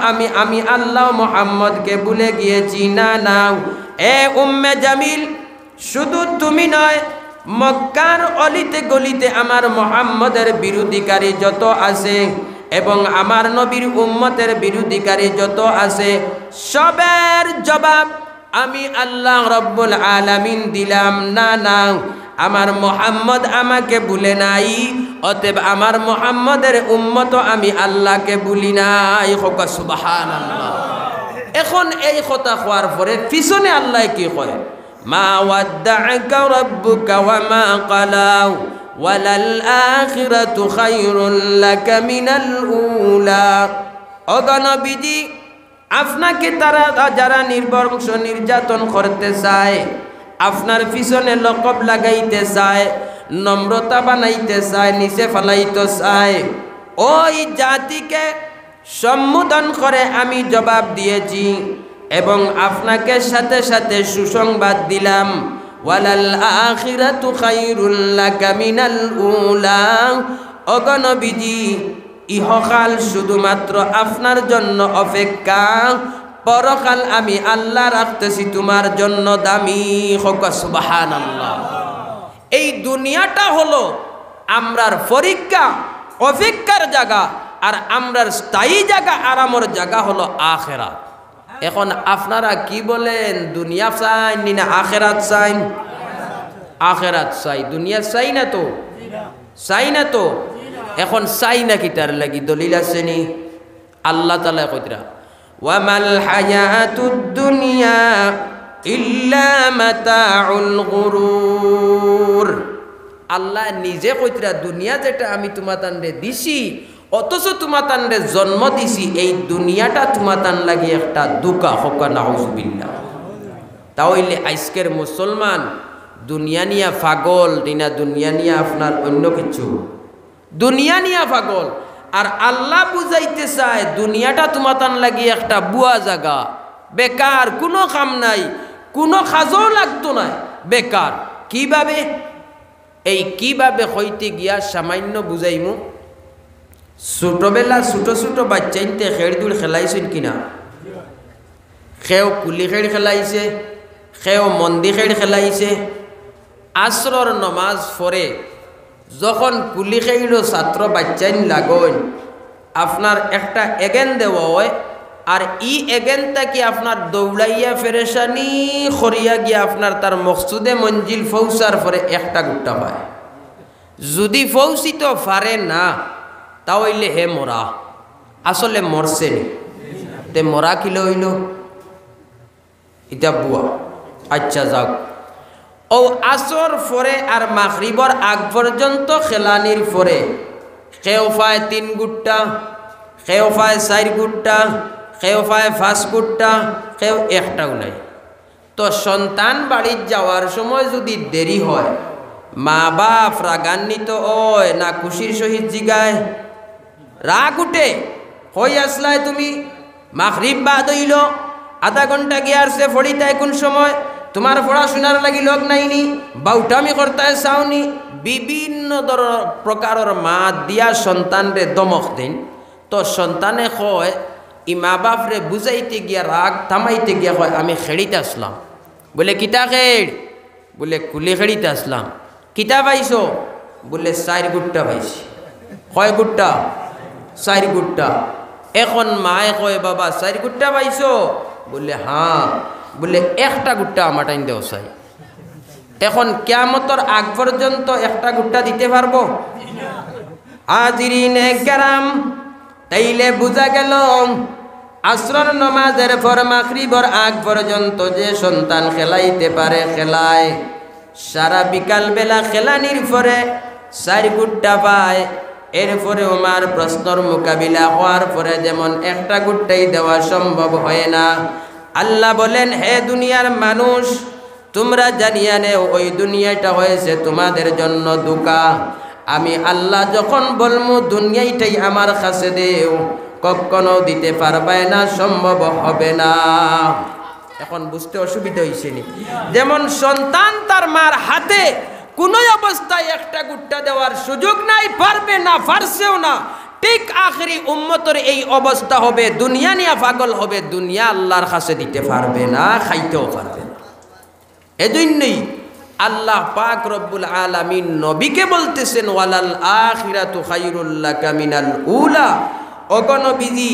আমি আল্লাহ মুহাম্মদকে ভুলে গিয়েছি। না না, এ উম্মে জামিল, শুধু তুমি নয়, মক্কার অলিতে গলিতে আমার মুহাম্মদের বিরোধিকারী যত আছে এবং আমার নবীর উম্মতের বিরোধিকারী যত আছে, সবের জবাব আমি আল্লাহ রব্বুল আলামিন দিলাম। না না, আমার মুহাম্মদ আমাকে ভুলে নাই, অতএব আমার মুহাম্মদের উম্মত আমি আল্লাহকে ভুলি নাই। হোক সুবহানাল্লাহ। এখন এই কথা হওয়ার পরে পিছনে আল্লাহ কি কয়? মা ওয়াদ্দাআকা রাব্বুকা ওয়া মা ক্বালাউ ওয়ালাল আখিরাতু খায়রুল লাকা মিনাল উলা। ও নবীজি, আপনাকে তারা যারা নির্বংশ নির্যাতন করতে চায়, আপনার পিছনে লকব লাগাইতে চায়, নম্রতা বানাইতে চায়, নিচে ফেলাইতে চায়, ওই জাতিকে সম্বোধন করে আমি জবাব দিয়েছি এবং আপনাকে সাথে সাথে সুসংবাদ দিলাম, ওয়ালাল আখিরাতু খায়রুল লাকা মিনাল উলা। ওগো নবীজি, ইহকাল শুধুমাত্র আপনার জন্য অপেক্ষা, পরকাল আমি আল্লাহ রাখতেছি তোমার জন্য দামি। হোক সুবহানাল্লাহ। এই দুনিয়াটা হলো আমরার পরীক্ষা অপেক্ষার জায়গা, আর আমরার স্থায়ী জায়গা আরামের জায়গা হলো আখিরাত। এখন আপনারা কি বলেন, দুনিয়া চাই না আখিরাত চাই? আখিরাত চাই, দুনিয়া চাই না তো? চাই না তো? এখন চাই না কি তার লাগি দলিল আছে নি? আল্লাহ তাআলা কইতরা, ওয়ামাল হায়াতুদ দুনিয়া ইল্লা মাতাউল গুরুর। আল্লাহ নিজে কইতরা, দুনিয়া যেটা আমি তোমাতানরে দিছি, অথচ তোমাতানরে জন্ম দিছি, এই দুনিয়াটা তোমাতান লাগি একটা দুকা। হোক নাউজুবিল্লাহ। তাহলে আজকের মুসলমান দুনিয়া নিয়া পাগল দিনা, দুনিয়া নিয়া আপনার অন্য কিছু, দুনিয়া নিয়া পাগল। আর আল্লাহ বুঝাইতে চায় দুনিয়াটা তোমাতান লাগি একটা বুয়া জায়গা, বেকার, কোনো কাম নাই, কোনো কাজও লাগতো না, বেকার। কিভাবে? এই কিভাবে হইতে গিয়া সামান্য বুঝাইমু। ছোটবেলা ছোট ছোট বাচ্চাইতে খেড় দূর খেলাইছেন কিনা? খেও কুলি খেড় খেলাইছে, খেও মন্দি খেড় খেলাইছে। আসরর নমাজ পড়ে যখন কুলি খেইল ছাত্র বাচ্চাইন লাগন, আপনার একটা এগেন দেওয়া হয়, আর ই এগেনটা কি আপনার দৌড়াইয়া ফেরেশানি খরিয়া গিয়া আপনার তার মকসুদে মঞ্জিল ফৌসার পরে একটা গুট্টা পায়। যদি ফৌসিত পারে না, তাহলে হে মরা, আসলে মরছে নি, তে মরা কিলো হইল এটা বুয়া। আচ্ছা যাক, ও আসর পরে আর মাগরিবর আগ পর্যন্ত খেলানির পরে কেউ পায় 3 গুট্টা, কেউ পায় 4 গুট্টা, কেউ পায় 5 গুট্টা, কেউ একটাও নাই। তো সন্তান বাড়ির যাওয়ার সময় যদি দেরি হয়, মা বাপ রাগান্বিত হয় না খুশির সহিত জিগায়? রাগ উঠে, হই আসলায় তুমি, মাগরিব বাদ হইল, আধা ঘন্টা গিয়ারছে ফড়িতে, কোন সময় তোমার পড়াশোনার লাগি লোক নাইনি, বাউটামি করতে চাওনি, বিভিন্ন প্রকারের মা দিয়া সন্তানরে দমক দেন। তো সন্তানে কয়, ই মা বাপরে বুঝাইতে গিয়া রাগ থামাইতে গিয়া কয়, আমি খেড়িতে আসলাম। বলে কিতা খেড়? বলে কুলি খেড়িতে আসলাম। কিতা পাইছো? বলে 4 গুট্টা পাইছি। কয় গুট্টা? 4 গুট্টা। এখন মায়ে কয়, বাবা 4 গুট্টা পাইছো? বলে হ্যাঁ। বলে একটা গুট্টা আমার টাইম দেও চাই। এখন কিয়ামতের আগ পর্যন্ত একটা গুট্টা দিতে পারবো? হাজিরিনে কেরাম, তাইলে বুঝা গেল আসরের নামাজের পর মাগরিবের আগ পর্যন্ত যে সন্তান খেলাইতে পারে খেলায়, সারা বিকাল বেলা খেলানির পরে 4 গুট্টা পায়। এরপরে আমার প্রশ্নর মোকাবিলা হওয়ার পরে যেমন একটা গুট্টাই দেওয়া সম্ভব হয় না। আল্লাহ বলেন, হে দুনিয়ার মানুষ, তোমরা জানিয়া নেও ওই দুনিয়াটা হয়েছে তোমাদের জন্য দুকা। আমি আল্লাহ যখন বলমু দুনিয়াটাই আমার কাছে দেও, কখনো দিতে পারবে না, সম্ভব হবে না। এখন বুঝতে অসুবিধা হয়েছে নি? যেমন সন্তান তার মার হাতে কোনো অবস্থায় একটা গুট্টা দেওয়ার সুযোগ নাই, পারবে না, পারছেও না। ঠিক আখেরি উম্মতের এই অবস্থা হবে, দুনিয়া নিয়ে পাগল হবে, দুনিয়া আল্লাহর কাছে দিতে পারবে না, খাইতেও পারবে না। এজন্যই আল্লাহ পাক রব্বুল আলামিন নবীকে বলতেছেন ওয়ালাল আখিরাতু খায়রুল লাকা মিনাল উলা। ওগো নবীজি,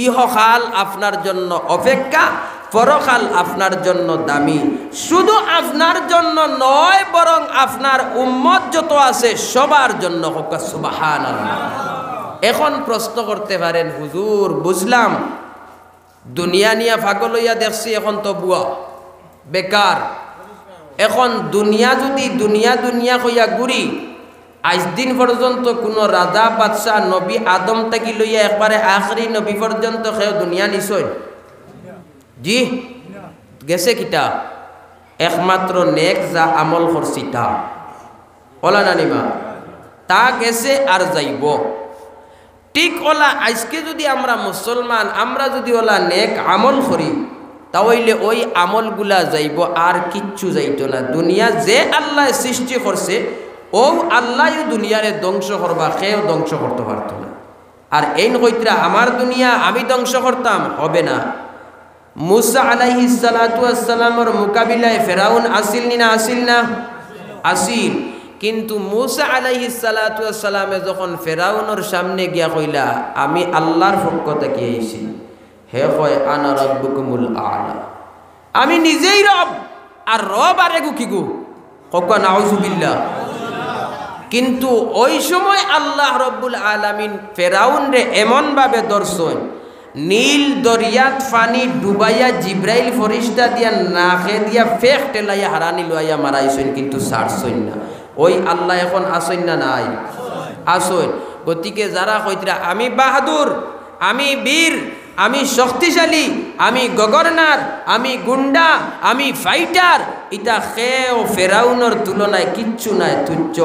ইহকাল আপনার জন্য অপেক্ষা, পরকাল আপনার জন্য দামি। শুধু আপনার জন্য নয়, বরং আপনার উম্মত যত আছে সবার জন্য। হোক সুবহানাল্লাহ। এখন প্রশ্ন করতে পারেন, হুজুর বুঝলাম দুনিয়া নিয়া পাগল হইয়া দেখছি, এখন তো বুয়া বেকার। এখন দুনিয়া যদি দুনিয়া হইয়া ঘুরি, আজ দিন পর্যন্ত কোনো রাজা বাদশাহ নবী আদম থেকে লইয়া একবারে আখরি নবী পর্যন্ত কেউ দুনিয়া নিছই? জি গেছে কিতা? একমাত্র নেক যা আমল করছি তা, ওলা নানিমা, তা গেছে আর যাইব। ঠিক ওলা আজকে যদি আমরা মুসলমান, আমরা যদি ওলা নেক আমল করি, তাহলে ওই আমলগুলা যাইব, আর কিচ্ছু যাইতো না। দুনিয়া যে আল্লাহ সৃষ্টি করছে, ও আল্লাহ দুনিয়ারে ধ্বংস করবা, কেউ ধ্বংস করতে পারতো না। আর এই কইতরা আমার দুনিয়া আমি ধ্বংস করতাম, হবে না। মুসা আলাইহিস সালাতু ওয়াস সালামের মোকাবিলায় ফেরাউন আসিল না আসিল না? আসিল। কিন্তু মুসা আলাইহিস সালাতু ওয়াস সালামে যখন ফেরাউনের সামনে গিয়া কইলা আমি আল্লাহর পক্ষ থেকে আইছি, হে কয় আনা রাব্বুকুমুল আলা, আমি নিজেই রব, আর রব আরে গু কি গু, কক নাউজুবিল্লাহ। কিন্তু ওই সময় আল্লাহ রব্বুল আলামিন ফেরাউন রে এমন ভাবে ধরছেন, নীল দরিয়াত পানি ডুবাইয়া জিব্রাইল ফরিস্তা দিয়া নাকে দিয়া ফেক টেলাইয়া হারানি লইয়া মারাইছেন, কিন্তু ছাড়ছেন না। ওই আল্লাহ এখন আসেন না নাই? আসেন। গতিকে যারা কইতরা আমি বাহাদুর, আমি বীর, আমি শক্তিশালী, আমি গভর্নর, আমি গুন্ডা, আমি ফাইটার, এটা খেও ফেরাউনের তুলনায় কিচ্ছু নাই, তুচ্ছ।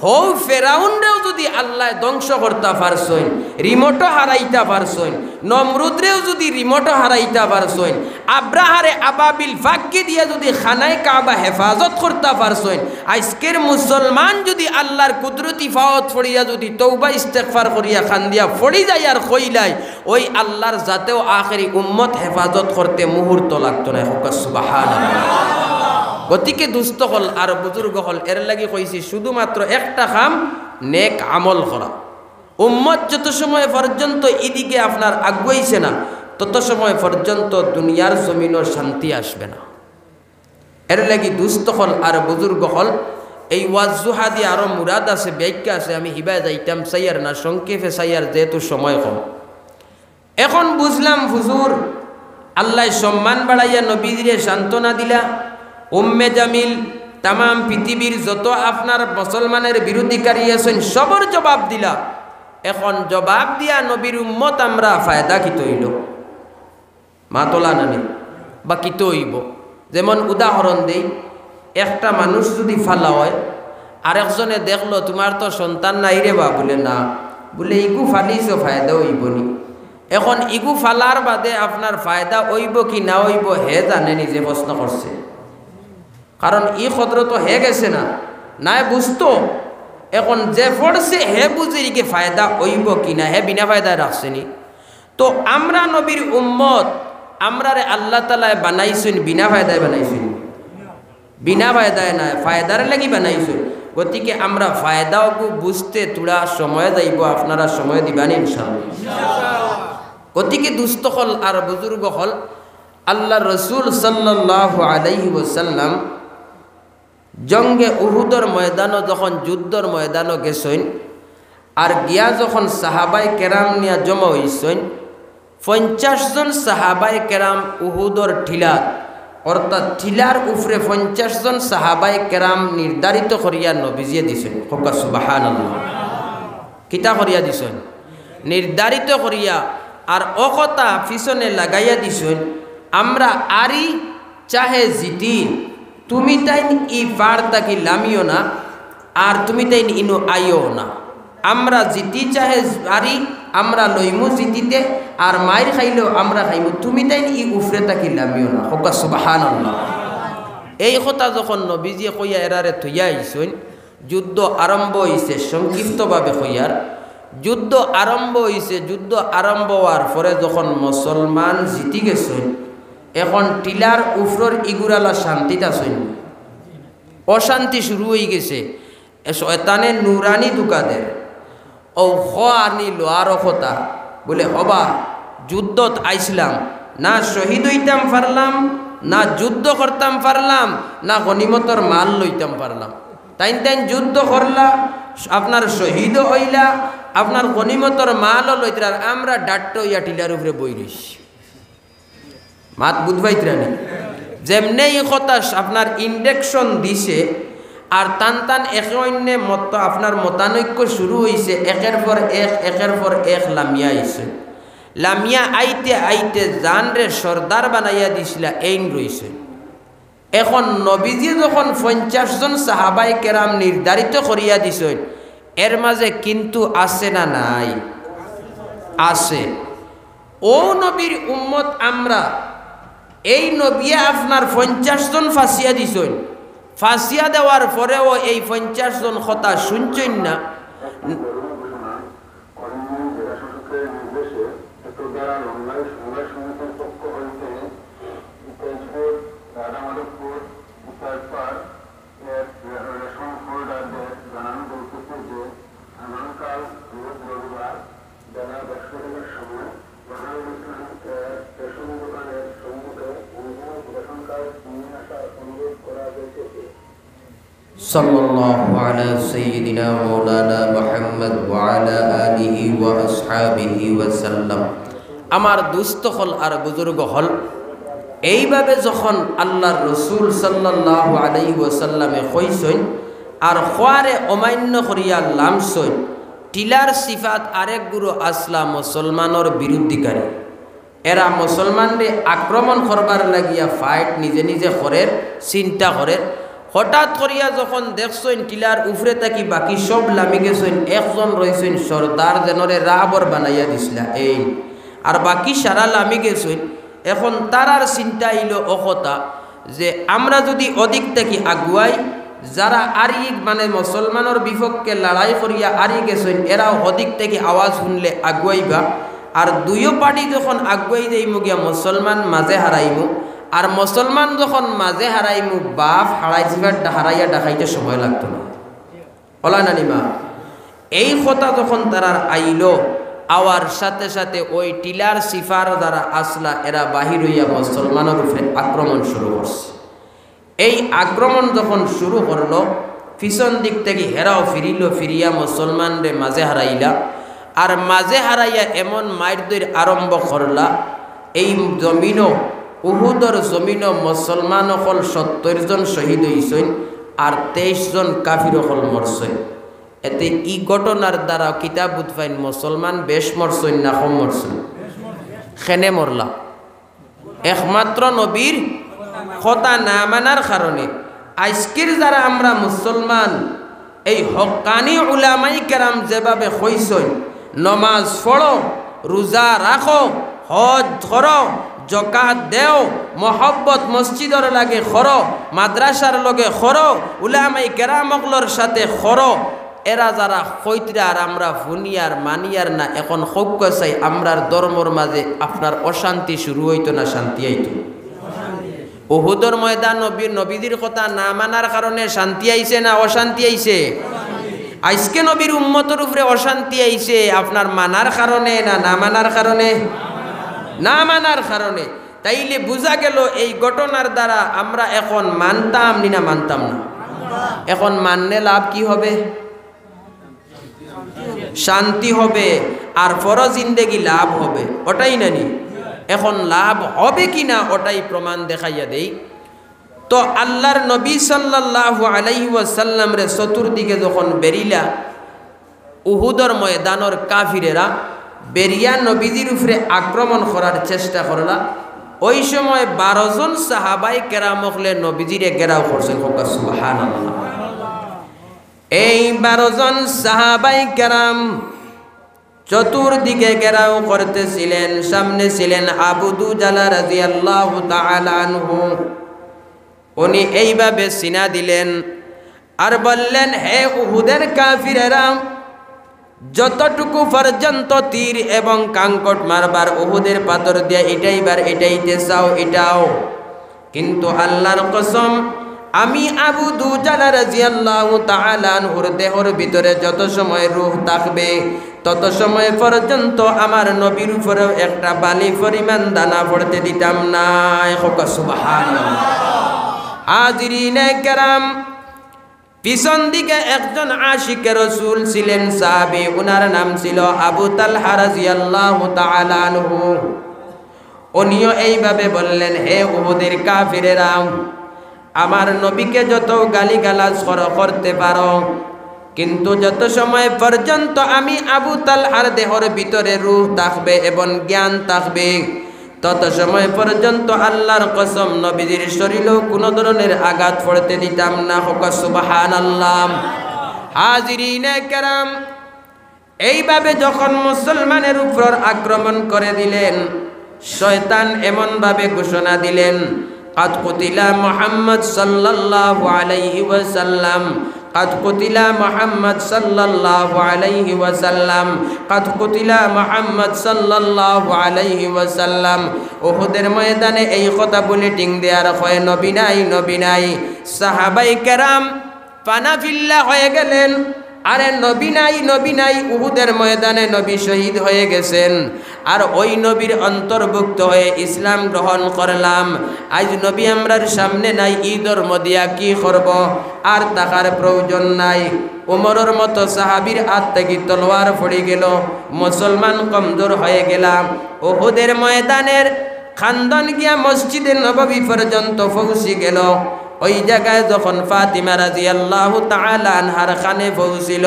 হৌ ফেরাউনরেও যদি আল্লাহ ধ্বংস করতে পারছেন, রিমোটও হারাইতে পারছেন, নমরুদরেও যদি রিমোটও হারাইতে পারছেন, আব্রাহারে আবাবিল ফাঁকি দিয়ে যদি খানায় কাবা হেফাজত করতে পারছেন, আজকের মুসলমান যদি আল্লাহর কুদরতি ফাওয়াত ফড়িয়া যদি তওবা ইস্তেগফার করিয়া খান্দিয়া ফড়ি যায় আর কইলাই, ওই আল্লাহর যাতেও আখেরি উম্মত হেফাজত করতে মুহূর্ত লাগতো না। হোক সুবহানাল্লাহ। গতিকে দুস্থ হল আর বুজুর্গ হল, এর লাগি কইছি শুধুমাত্র একটা কাম, নেক আমল করা। উম্মত যত সময় পর্যন্ত এদিকে আপনার আগুয়াইছে না, তত সময় পর্যন্ত দুনিয়ার জমিনের শান্তি আসবে না। এর লাগি দুস্থ হল আর বুজুর্গ হল, এই ওয়াজুহা দিয়ে আরো মুরাদ আছে, ব্যাখ্যা আছে, আমি হিবায় যাইতাম সাইয়ার না, সংক্ষেপে সাইয়ার, যেহেতু সময় কম। এখন বুঝলাম হুজুর আল্লাহ সম্মান বাড়াইয়া নবীরে সান্ত্বনা দিলা, উম্মে জামিল তামাম পৃথিবীর যত আপনার মুসলমানের বিরোধীকারী আছেন সবর জবাব দিলা। এখন জবাব দিয়া নবীর উম্মত আমরা ফায়দা কি তৈল? মাতলা নানি বা কি তৈব? যেমন উদাহরণ দেই, একটা মানুষ যদি ফালা হয়, আরেকজনে দেখলো তোমার তো সন্তান নাই রে বা, বলে না, বলে ইগু ফালিছ ফায়দা হইব নি। এখন ইগু ফালার বাদে আপনার ফায়দা হইব কি না হইব হে জানে নিজে প্রশ্ন করছে, কারণ ই খদ্র তো হে গেছে না, নাই বুঝতো। এখন যে পড়ছে হে বুঝে ইকে ফায়দা হইব কি না, হে বিনা ফায়দায় রাখছেনি। তো আমরা নবীর উম্মত, আমরা রে আল্লাহ তাআলা বানাইছেন বিনা ফায়দায় বানাইছেন, বিনা ফায়দায় না, ফায়দার লাগি বানাইছেন। গতিকে আমরা ফায়দাও বুঝতে তোরা সময় যাইব, আপনারা সময় দিবানি ইনশাআল্লাহ। গতিকে দুস্থ হল আর বুজুর্গ হল, আল্লাহ রসুল সাল্লাল্লাহু আলাইহি ওয়াসাল্লাম জঙ্গে উহুদর ময়দানও যখন যুদ্ধর ময়দানও গেছেন, আর গিয়া যখন সাহাবাই কেরাম নিয়া জমা হইছেন, 50 জন সাহাবাই কেরাম উহুদর ঠিলার, অর্থাৎ ঠিলার উপরে 50 জন সাহাবাই কেরাম নির্ধারিত করিয়া নবীজিয়ে দিছেন। হোক সুবহানাল্লাহ। কিতা করিয়া দিছেন? নির্ধারিত করিয়া, আর অকতা পিছনে লাগাইয়া দিছেন, আমরা আরি চাহে জিতি, তুমি তাই ই পার তাকি লামিও না, আর তুমি তাই ইনু আইও না। আমরা জিতি চাহে আরি, আমরা লইমু জিতিতে, আর মায়ের খাইলেও আমরা খাইমু, তুমি তাই ই উফরে তাকি লামিও না। হোক সুবহানাল্লাহ। এই কথা যখন নবীজি কইয়া এরারে থইয়া আইছেন, যুদ্ধ আরম্ভ হইছে সংক্ষিপ্তভাবে কইয়ার যুদ্ধ আরম্ভ হইছে যুদ্ধ আরম্ভ হওয়ার পরে যখন মুসলমান জিতি গেছেন এখন টিলার উফরর ইগুরালা শান্তিটা আছেন অশান্তি শুরু হয়ে গেছে শয়তানে নুরানি দুকাদের ও খ আনি লোয়ার কথা বলে হবা যুদ্ধত আইসলাম না শহীদ হইতাম পারলাম না যুদ্ধ করতাম পারলাম না গনিমতর মাল লইতাম পারলাম তাইন তাইন যুদ্ধ করলা আপনার শহীদ হইলা আপনার গনিমতর মালও লইতে আর আমরা ডাট্ট ইয়া টিলার উপরে বই রইছি মাত বুঝবাইতরানি যেমনে এই কথা আপনার ইন্ডেকশন দিছে আর টান টান একে অন্য মত আপনার মতানৈক্য শুরু হয়েছে একের পর এক লামিয়া আইছে লামিয়া আইতে আইতে জানরে সর্দার বানাইয়া দিছিলা এইন রইছে এখন নবীজি যখন 50 জন সাহাবাই কেরাম নির্ধারিত করিয়া দিছেন এর মাঝে কিন্তু আছে না নাই আছে ও নবীর উম্মত আমরা এই নবিয়া আপনার 50 জন ফাঁসিয়া দিছেন ফাঁসিয়া দেওয়ার পরেও এই 50 জন কথা শুনছেন না সাল্লাল্লাহু আলা সাইয়্যিদিনা মাওলানা মুহাম্মদ ওয়া আলা আলিহি ওয়া আসহাবিহি ওয়া সাল্লাম। আমার দুস্থ হল আর বুজুর্গ হল এইভাবে যখন আল্লাহর রসুল সাল্লাল্লাহু আলাইহি ওয়াসাল্লামে কইছেন আর খোয়ারে অমান্য করিয়া লামছইন টিলার সিফাত আরেক গুরু আসলা মুসলমানের বিরুদ্ধিকারী এরা মুসলমানরে আক্রমণ করবার লাগিয়া ফাইট নিজে নিজে করের চিন্তা করের হঠাৎ করিয়া যখন দেখছেন টিলার উফরে থাকি বাকি সব লামি গেছেন একজন রয়েছেন সর্দার জেনরে রাবর বানাইয়া দিছিলা এই আর বাকি সারা লামি গেছেন এখন তারার চিন্তা আইল অকতা যে আমরা যদি অধিক থাকি আগুয়াই যারা আরি মানে মুসলমানের বিপক্ষে লড়াই করিয়া আরি গেছেন এরাও অধিক থেকে আওয়াজ শুনলে আগুয়াইবা আর দুইও পার্টি যখন আগুয়াই যাইমু গিয়া মুসলমান মাঝে হারাইমু আর মুসলমান যখন মাঝে হারাইমু বাপ হারাইয়া ডাকাইতে সময় লাগতো না ওলা নানিমা এই কথা যখন তারার আইল আওয়ার সাথে সাথে ওই টিলার সিফার দ্বারা আসলা এরা বাহির হইয়া মুসলমানের উপরে আক্রমণ শুরু করছে এই আক্রমণ যখন শুরু করলো পিছন দিক থেকে হেরাও ফিরিয়া মুসলমানরে মাঝে হারাইলা আর মাঝে হারাইয়া এমন মাইরদৈর আরম্ভ করলা এই জমিনও উহুদর জমিনও মুসলমান হল 70 জন শহীদ হইছেন আর 23 জন কাফির হল মরছেন এতে ই ঘটনার দ্বারা কিতাব বুঝফাইন মুসলমান বেশ মরছেন না কম মরছেন খেনে মরলা একমাত্র নবীর কথা না মানার কারণে আজকের যারা আমরা মুসলমান এই হক্কানি উলামাই কেরাম যেভাবে কইছেন নমাজ পড়ো রোজা রাখো হজ করো জকাত দেও মহব্বত মসজিদর লাগে খরো মাদ্রাসার লগে খরো উলামাই কেরামগলর সাথে খরো এরা যারা খৈতরা আর আমরা ফুনিয়ার মানিয়ার না এখন সৌক্য চাই আমরার ধর্মর মাঝে আপনার অশান্তি শুরু হইতো না শান্তি আইতো উহুদর ময়দান নবীদের কথা না মানার কারণে শান্তি আইছে না অশান্তি আইছে আজকে নবীর উম্মতের উপরে অশান্তি আইছে আপনার মানার কারণে না না মানার কারণে না মানার কারণে তাইলে বোঝা গেল এই ঘটনার দ্বারা আমরা এখন মানতাম না মানতাম না এখন মানলে লাভ কি হবে শান্তি হবে আর পরো জিন্দেগি লাভ হবে ওটাই নানি এখন লাভ হবে কিনা ওটাই প্রমাণ দেখাইয়া দেই তো আল্লাহর নবী সাল্লাল্লাহু আলাইহি ওয়াসাল্লাম রে চতুর্দিকে যখন বেরিলা উহুদর ময়দানর কাফিরেরা বেরিয়া নবীজির উপরে আক্রমণ করার চেষ্টা করলা ওই সময় 12 জন সাহাবাই কেরামকলে নবীজিরে ঘেরাও করছেন সুবহানাল্লাহ এই 12 জন সাহাবাই কেরাম চতুর্দিকে ঘেরাও করতেছিলেন সামনে ছিলেন আবু দুজালা রাদিয়াল্লাহু তাআলা আনহু উনি এইভাবে সিনা দিলেন আর বললেন, হে উহুদের কাফিরেরা, যতটুকু পর্যন্ত তীর এবং কাঙ্কট মারবার উহুদের পাথর দিয়ে এটাইতে চাও এটাও, কিন্তু আল্লাহর কসম আমি আবু দুজানা রাদিয়াল্লাহু তাআলা আনহুর দেহর ভিতরে যত সময় রূহ থাকবে তত সময় পর্যন্ত আমার নবীর উপরে একটা বালি পরিমাণ দানা পড়তে দিতাম না। সুবহানাল্লাহ। হাজিরিনে কেরাম, পিছন দিকে একজন আশিকে রাসূল ছিলেন, সাহাবী, ওনার নাম ছিল আবু তালহা রাদিয়াল্লাহু তাআলা আনহু। উনিও এইভাবে বললেন, হে উহুদের কাফিরেরা, আমার নবীকে যত গালিগালাজ করতে পারো, কিন্তু যত সময় পর্যন্ত আমি আবু তালহার দেহর ভিতরে রূহ থাকবে এবং জ্ঞান থাকবে তত সময় পর্যন্ত আল্লাহর কসম নবীজির শরীরেও কোনো ধরনের আঘাত পড়তে দিতাম না। সুবহানাল্লাহ। হাজিরিনে কেরাম, এইভাবে যখন মুসলমানের উপর আক্রমণ করে দিলেন, শয়তান এমনভাবে ঘোষণা দিলেন, قد قتل محمد صلى الله عليه وسلم قد قتل محمد صلى الله عليه وسلم قد قتل محمد صلى الله عليه وسلم। উহুদের ময়দানে এই কথা বুলেটিং দেওয়ার হয়, নবী নাই, নবী নাই। সাহাবাই কেরাম পানাফিল্লা হয়ে গেলেন, আরে নবী নাই, নবী নাই, উহুদের ময়দানে নবী শহীদ হয়ে গেছেন, আর ওই নবীর অন্তর্ভুক্ত হয়ে ইসলাম গ্রহণ করলাম। আজ নবী আমরার সামনে নাই, ঈদর মদিয়া কি করব? আর তাকার প্রয়োজন নাই। উমরের মতো সাহাবীর হাত থেকে তলোয়ার পড়ে গেল, মুসলমান কমজোর হয়ে গেলাম। উহুদের ময়দানের খান্দন গিয়া মসজিদে নববী পর্যন্ত পৌঁছে গেল। ওই জায়গায় যখন ফাতিমা রাদিয়াল্লাহু তাআলা আনহার খানে পৌঁছিল,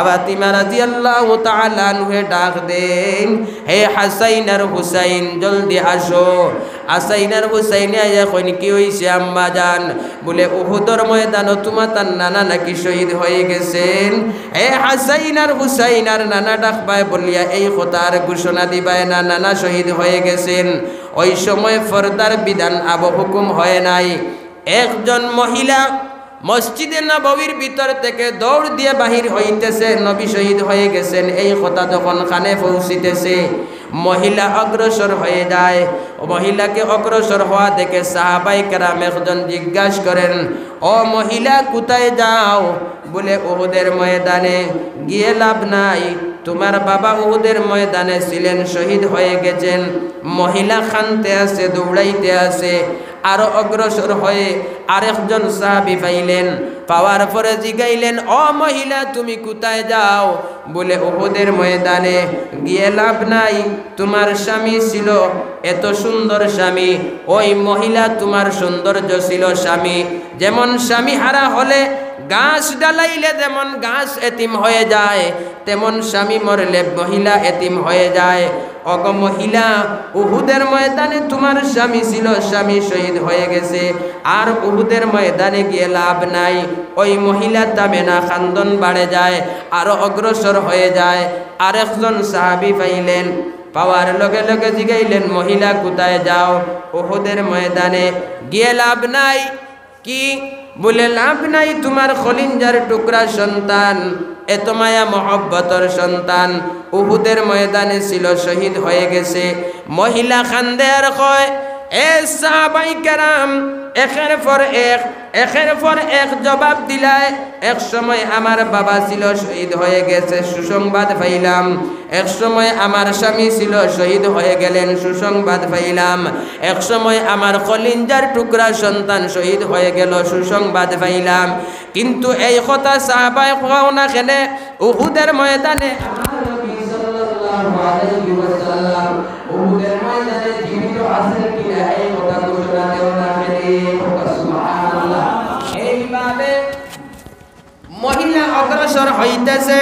ফাতিমা রাদিয়াল্লাহু তাআলা আনহু ডাক দেন, হে হাসাইন আর হুসাইন, জলদি আসো। হাসাইন আর হুসাইন এখন কি হইছে আম্মা জান? বলে উহুদের ময়দানে তোমার তার নানা নাকি শহীদ হয়ে গেছেন। হে হাসাইন আর হুসাইন, আর নানা ডাকবায় বলিয়া এই কথার ঘোষণা দিবায় না, নানা শহীদ হয়ে গেছেন। ওই সময় ফরদার বিধান আবু হুকুম হয় নাই। একজন মহিলা মসজিদে নববীর ভিতর থেকে দৌড় দিয়ে বাহির হইতেছে, নবী শহীদ হয়ে গেছেন এই কথা যখন কানে পৌঁছিতেছে, মহিলা অগ্রসর হয়ে যায়। মহিলাকে অগ্রসর হওয়া দেখে সাহাবাই কেরাম একজন জিজ্ঞাসা করেন, ও মহিলা কোথায় যাও? বলে উহুদের ময়দানে গিয়ে লাভ নাই, তোমার বাবা উহুদের ময়দানে ছিলেন, শহীদ হয়ে গেছেন। মহিলা খানতে আছে, দৌড়াইতে আছে। আরো অগ্রসর হয়ে আরেকজন সাহাবী পাইলেন, পাওয়ার পরে জিগাইলেন, ও মহিলা তুমি কোথায় যাও? বলে উহুদের ময়দানে গিয়ে লাভ নাই, তোমার স্বামী ছিল এত সুন্দর স্বামী। ওই মহিলা তোমার সৌন্দর্য ছিল স্বামী, যেমন স্বামী হারা হলে গাছ ডালাইলে যেমন গাছ এতিম হয়ে যায়, তেমন স্বামী মরলে মহিলা এতিম হয়ে যায়। অগ মহিলা, উহুদের ময়দানে তোমার স্বামী ছিল, স্বামী শহীদ হয়ে গেছে, আর উহুদের ময়দানে গিয়ে লাভ নাই। ওই মহিলা দামে না, খান্দন বাড়ে যায়, আরো অগ্রসর হয়ে যায়। আরেকজন সাহাবী পাইলেন, পাওয়ার লগে লগে জিগাইলেন, মহিলা কোথায় যাও? উহুদের ময়দানে গিয়ে লাভ নাই। কি? বলে লাভ নাই, তোমার খলিঞ্জার টুকরা সন্তান, এত মায়া মহব্বতর সন্তান উহুদের ময়দানে ছিল, শহীদ হয়ে গেছে। মহিলা খান্দে আর কয়, এ সাহাবাই কেরাম, একের পর এক জবাব দিলায়। এক সময় আমার বাবা ছিল, শহীদ হয়ে গেছে, সুসংবাদ পাইলাম। এক সময় আমার স্বামী ছিল, শহীদ হয়ে গেলেন, সুসংবাদ পাইলাম। এক সময় আমার কলিঞ্জার টুকরা সন্তান শহীদ হয়ে গেল, সুসংবাদ পাইলাম। কিন্তু এই কথা সাহাবায়ে কোও না কেনে উহুদের ময়দানে আমার নবী সাল্লাল্লাহু আলাইহি ওয়াসাল্লাম উহুদের ময়দানে জীবিত আছেন কিনা এই কথা ঘোষণা দেও না কেনে? সুবহানাল্লাহ। এইভাবে মহিলা অগ্রসর হইতেছে,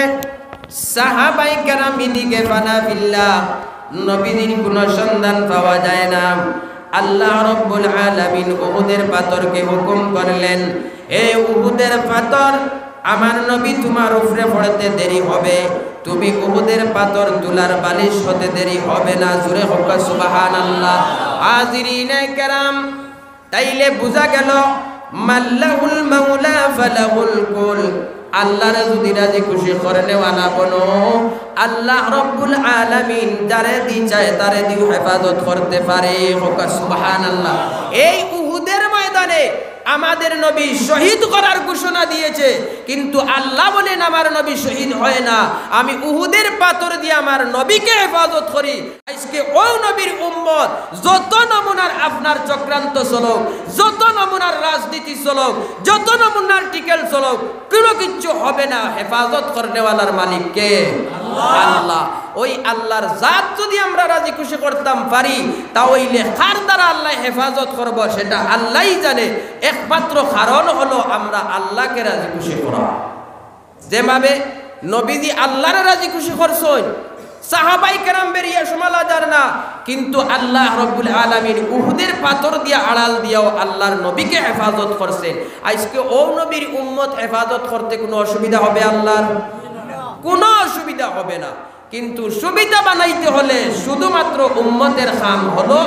সাহাবায়ে কেরাম দিকে ফানা বিল্লাহ, নবীর কোনো সন্ধান পাওয়া যায় না। আল্লাহ রাব্বুল আলামিন উহুদের পাথরকে হুকুম করলেন, এই উহুদের পাথর আমার নবী তোমার উপরে পড়তে দেরি হবে, তুমি উহুদের পাথর তুলার বালিশ হতে দেরি হবে না। জোরে হোক সুবহানাল্লাহ। হাজিরিনে কেরাম, তাইলে বুঝা গেল মাল্লাহুল মাওলা ফালাহুল কুল আল্লাহরে যদি রাজি খুশি করে নেওয়ালা বনো আল্লাহ রব্বুল আলামিন যারে দি চায় তারে দি হেফাজত করতে পারে হোক সুবহানাল্লাহ। এই উহুদের ময়দানে আমাদের নবী শহীদ করার ঘোষণা দিয়েছে, কিন্তু আল্লাহ বলেন আমার নবী শহীদ হয় না, আমি উহুদের পাথর দিয়ে আমার নবীকে হেফাজত করি। আজকে ও নবীর উম্মত যত নমুনার আপনার চক্রান্ত চলুক, যত নমুনার রাজনীতি চলুক, যত নমুনার টিকেল চলুক, কোনো কিচ্ছু হবে না। হেফাজত করনেওয়ালার মালিক কে? আল্লাহ। ওই আল্লাহর জাত যদি আমরা রাজি খুশি করতাম পারি, তাহলে কার দ্বারা আল্লাহ হেফাজত করব সেটা আল্লাহই জানে। একমাত্র কারণ হলো আমরা আল্লাহকে রাজি খুশি করা। যেভাবে নবীজি আল্লাহরে রাজি খুশি করছেন, সাহাবাই কেরাম বেরিয়ে সমালা যার না, কিন্তু আল্লাহ রব্বুল আলামিন উহুদের পাথর দিয়ে আড়াল দিয়েও আল্লাহর নবীকে হেফাজত করছেন। আজকে ও নবীর উম্মত হেফাজত করতে কোনো অসুবিধা হবে? আল্লাহর কোনো অসুবিধা হবে না। কিন্তু সুবিধা বানাইতে হলে শুধুমাত্র উম্মতের কাম হলো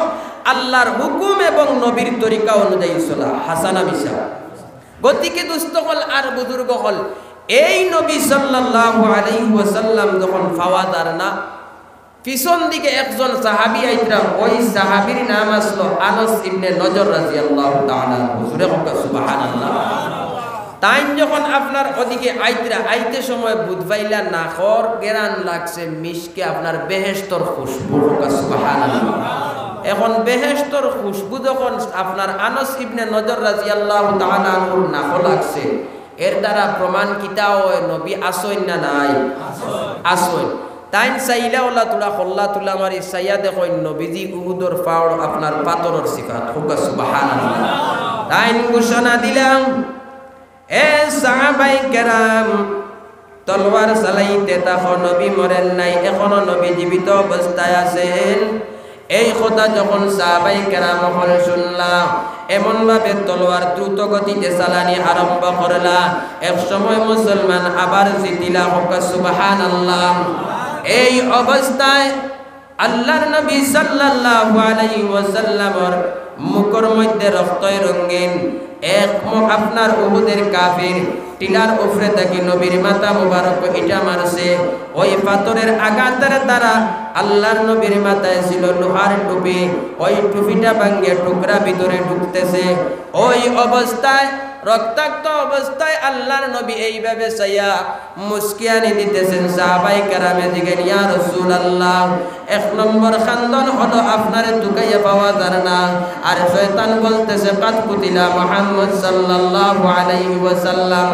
আল্লাহর হুকুম এবং নবীর তরিকা অনুযায়ী চলা। হাসানা মিশা গতিকে দুস্থ হল আর বুজুর্গ হল, এই নবী সাল্লাল্লাহু আলাইহি ওয়াসাল্লাম যখন ফাওয়াদার না, পিছন দিকে একজন সাহাবী আইতরা, ওই সাহাবীর নাম আসলো আনাস ইবনে নজর রাদিয়াল্লাহু তাআলা। হুজুরে কওয়া সুবহানাল্লাহ। তাই যখন আপনার ওদিকে আইতরা, আইতে সময় বুধবাইলা নাখর গেরান লাগছে মিশকে আপনার বেহেশতর খুশবু। সুবহানাল্লাহ। এখন বেহেশতর খুশবু যখন আপনার আনাস ইবনে নজর রাদিয়াল্লাহু তাআলা আনহুর নাকো লাগছে, এর দ্বারা প্রমাণ কিতা হয় নবী আসইন না নাই? আসইন। তাই চাইলা ওলা তুলা হল্লা তুলা মারি চাইয়া দেখেন নবীজি উহুদর পাওয়ার আপনার পাথরের সিফাত। সুবহানাল্লাহ। তাই ঘোষণা দিলাম, এ সাহাবাই কেরাম, তলোয়ার চালাইতে তখন নবী মরেন নাই, এখনো নবী জীবিত অবস্থায় আছেন। এই কথা যখন সাহাবাই কেরাম হল শুনলা, এমন ভাবে তলোয়ার দ্রুত গতিতে চালানি আরম্ভ করলা। এক সময় মুসলমান আবার জিতিলা। সুবহানাল্লাহ। এই অবস্থায় আল্লাহর নবী সাল্লাল্লাহু আলাইহি ওয়াসাল্লামের মুখের মধ্যে রক্তই রঙিন এক আপনার উহুদের কাফির টিলার উপরে থাকি নবীর মাথা মুবারক ইটা মারছে। ওই পাথরের আঘাতের দ্বারা আল্লাহর নবীর মাথায় ছিল লোহার টুপি, ওই টুপিটা ভাঙ্গে টুকরা ভিতরে ঢুকতেছে। ওই অবস্থায় রক্তাক্ত অবস্থায় আল্লাহর নবী এইভাবে চাইয়া মুস্কিয়ানি দিতেছেন। সাহাবাই কেরামে দিকে ইয়া রাসূলুল্লাহ, এক নম্বর খান্দন হলো আপনারে দুকাইয়া পাওয়া যার না। আর শয়তান বলতেছে কাদ কুতিলা মুহাম্মদ সাল্লাল্লাহু আলাইহি ওয়াসাল্লাম,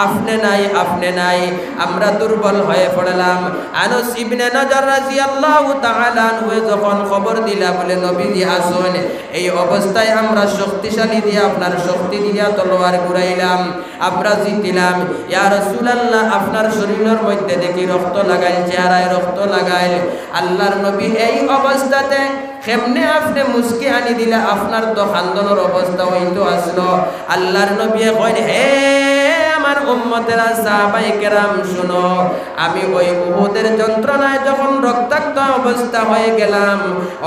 আপনি নাই, আপনি নাই, আমরা দুর্বল হয়ে পড়লাম। আনাস ইবনে নজর রাদিয়াল্লাহু তাআলা আনহু যখন খবর দিলা বলে নবীজি আসুন, এই অবস্থায় আমরা শক্তিশালী দিয়ে আপনার শক্তি দিয়া তলোয়ার ঘুরাইলাম, আমরা জিতিলাম। ইয়া রাসূলুল্লাহ, আপনার শরীরের মধ্যে দেখি রক্ত লাগাইল, চেহারায় রক্ত লাগাইল। আল্লাহর নবী এই অবস্থাতে কেমনে আপনি মুস্কি আনি দিলা? আপনার তো খান্দনের অবস্থা হইতো আসলো। আল্লাহর নবী কইন, হে আমার উম্মতেরা সাহাবাই কেরাম শুনো, আমি ওই উহুদের যন্ত্রণায় যখন রক্তাক্ত অবস্থা হয়ে গেলাম,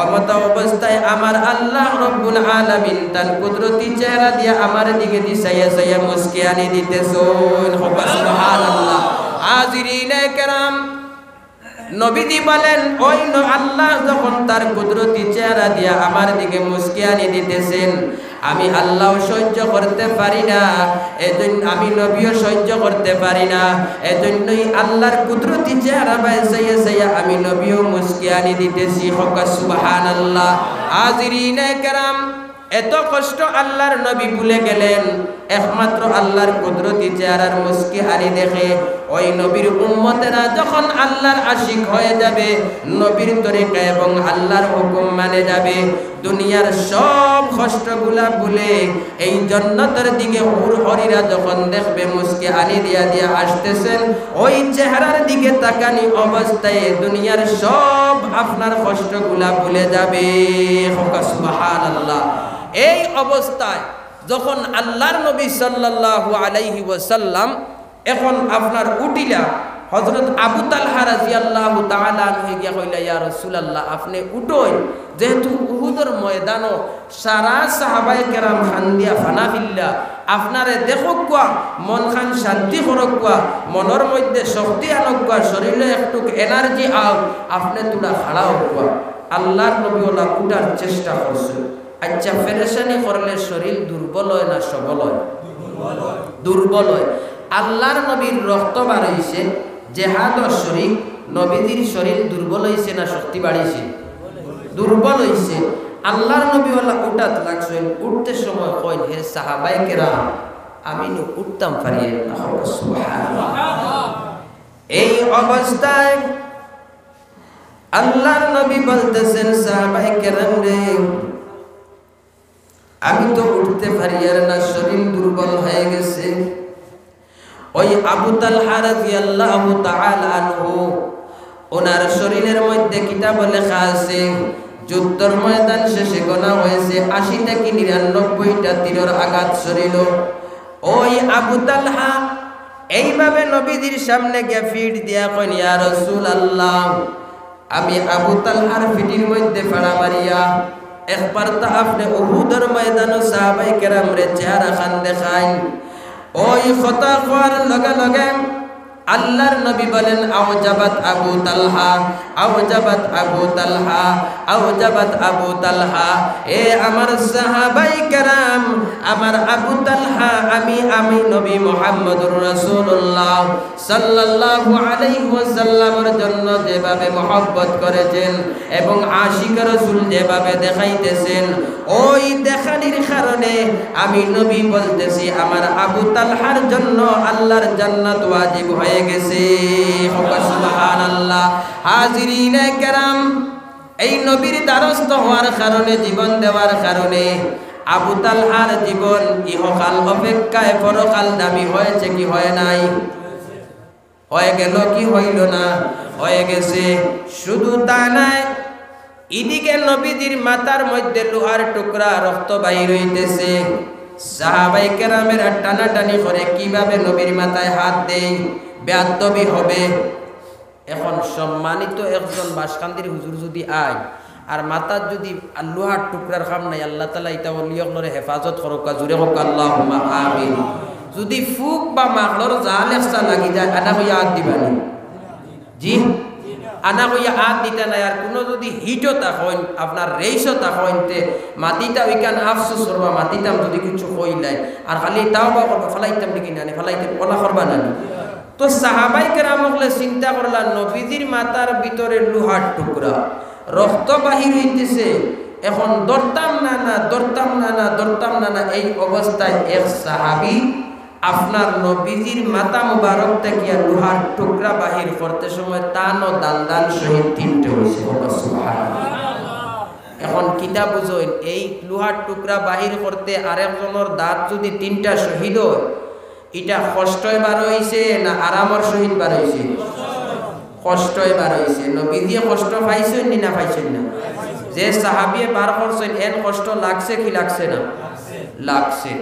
অমত অবস্থায় আমার আল্লাহ রব্বুল আলামিন তার কুদরতি চেহারা দিয়ে আমার দিকে দিশাইয়া সাইয়া মুস্কি আনি দিতেছেন। সুবহানাল্লাহ। হাজিরিনে কেরাম, নবীজি বলেন ওই আল্লাহ যখন তার কুদরতি চেহারা দিয়ে আমার দিকে মুস্কি আনি দিতেছেন, আমি আল্লাহ সহ্য করতে পারি না, এজন্য আমি নবীও সহ্য করতে পারি না। এজন্যই আল্লাহর কুদরতি চেহারা বাইসাইয়া সাইয়া আমি নবীও মুস্কি আনি দিতেছি। সুবহানাল্লাহ। হাজিরিনে কেরাম, এত কষ্ট আল্লাহর নবী ভুলে গেলেন, একমাত্র আল্লাহর কুদরতি চেহারার মুস্কি হারি দেখে ওই নবীর উম্মতেরা যখন আল্লাহর আশিক হয়ে যাবে, নবীর তরিকা এবং আল্লাহর হুকুম মানে যাবে, দুনিয়ার সব কষ্টগুলা ভুলে এই জান্নাতের দিকে হুরহরিরা যখন দেখবে মুস্কি হারি দিয়া দিয়া আসতেছেন, ওই চেহারার দিকে তাকানি অবস্থায় দুনিয়ার সব আপনার কষ্টগুলা ভুলে যাবে। সুবহানাল্লাহ। এই অবস্থায় যখন আল্লাহর নবী সাল্লাল্লাহু আলাইহি ওয়াসাল্লাম এখন আপনার উঠিলা হযরত আবু তালহা রাদিয়াল্লাহু তাআলা আনহু গিয়া কইলা ইয়া রাসূলুল্লাহ আপনি উঠোই যেহেতু উহুদের ময়দানও সারা সাহাবায়ে কেরাম খান দিয়া ফানা ফিল্লা আপনারে দেখক কোয়া মন খান শান্তি করক কোয়া মনের মধ্যে শক্তি আনক কোয়া শরীরে একটু এনার্জি আও আপনি তুলা খাড়াও কোয়া আল্লাহর নবী ওলা উঠার চেষ্টা করছে আচ্ছা ফেরেশানি করলে শরীর দুর্বল হয় না সবল হয় দুর্বল হয় আল্লাহর নবীর রক্ত বাড়াইছে জেহাদর শরীর নবীজির শরীর দুর্বল হইছে না শক্তি বাড়িয়েছে দুর্বল হইছে আল্লাহর নবী ওলা উঠাত লাগছে উঠতে সময় কইন হে সাহাবায়ে কেরাম আমি নু উঠতাম পারিয়ে না সুবহানাল্লাহ এই অবস্থায় আল্লাহর নবী বলতেছেন সাহাবায়ে কেরাম রে আমি তো উঠতে পারি আর না শরীর দুর্বল হয়ে গেছে ওই আবু তালহা রাদিয়াল্লাহু তাআলা আনহু ওনার শরীরের মধ্যে কিতাব লেখা আছে যুদ্ধের ময়দান শেষে গোনা হয়েছে 80 থেকে 99টা তীরের আঘাত শরীর ওই আবু তালহা এইভাবে নবীজির সামনে গিয়ে ফিট দিয়া কইন ইয়া রাসূলুল্লাহ আমি আবু তালহার ফিটির মধ্যে ফাড়া মারিয়া একবার তা আপনি উহুদের ময়দানে সাহাবায়ে কেরাম রে চেহারা খান দেখাই ওই কথা কর লগে লগে আল্লাহর নবী বলেন আওজাবাত আবু তালহা আওজাবাত আবু তালহা আওজাবাত আবু তালহা এ আমার সাহাবায়ে কেরাম আমার আবু তালহা আমি নবী মুহাম্মদুর রাসূলুল্লাহ সাল্লাল্লাহু আলাইহি ওয়াসাল্লামের জন্য যেভাবে মহব্বত করেছেন এবং আশিক রাসূল যেভাবে দেখাইতেছেন ওই দেখানির কারণে আমি নবী বলতেছি আমার আবু তালহার জন্য আল্লাহর জান্নাত ওয়াজিব হয়ে গেছে সুবহানাল্লাহ হাজিরিনে কেরাম এই নবীর দ্বারস্থ হওয়ার কারণে জীবন দেওয়ার কারণে আবু তালহার জীবন ইহকাল অপেক্ষায় পরকাল দামি হয়েছে কি হয় নাই হয়ে গেল কি হইল না হয়ে গেছে শুধু তা নাই এদিকে নবীজির মাথার মধ্যে লোহার টুকরা রক্ত বাইর হইতেছে সাহাবায়ে কেরামের টানাটানি করে কিভাবে নবীর মাথায় হাত দেয় বেয়াদবি হবে এখন সম্মানিত একজন বাসকান্দির হুজুর যদি আয় আর মাথার যদি লোহার টুকরার কাম নাই আল্লাহ তাআলা এটা ওলিয়কলরে হেফাজত করুক জুরে হোক আল্লাহুম্মা আমিন যদি ফুক বা মাগলর জাল একসা লাগি যায় আনা হইয়া হাত দিবানি জি আনা হইয়া হাত দিতে নাই আর কোনো যদি হিটও তাকইন আপনার রেইসও তাকইনতে মাটিটা ওইখান আফসোস করবা মাটিতাম যদি কিছু কইলাই আর খালি তাওবা করবা ফলাইতাম নাকি না ফলাইতে ওলা করবা না তো সাহাবায়ে কেরামগলে চিন্তা করলা নবীজির মাথার ভিতরে লোহার টুকরা রক্ত বাহির হইতেছে এখন দরতাম না এই অবস্থায় এক সাহাবী আপনার নবীজির মাথা মুবারক থেকে লোহার টুকরা বাহির করতে সময় টান ও দান শহীদ তিনটে হয়েছে সুবহানাল্লাহ এখন কিতাব বুঝেন এই লোহার টুকরা বাহির করতে আরেকজনের দাঁত যদি তিনটা শহীদ হয় এটা কষ্টই বার হইছে না আরামর শহীদ বার হইছে কষ্টই বার হইছে নবীজি কষ্ট পাইছেন না পাইছেন না যে সাহাবীয়ে বার করছেন এর কষ্ট লাগছে কি লাগছে না লাগছে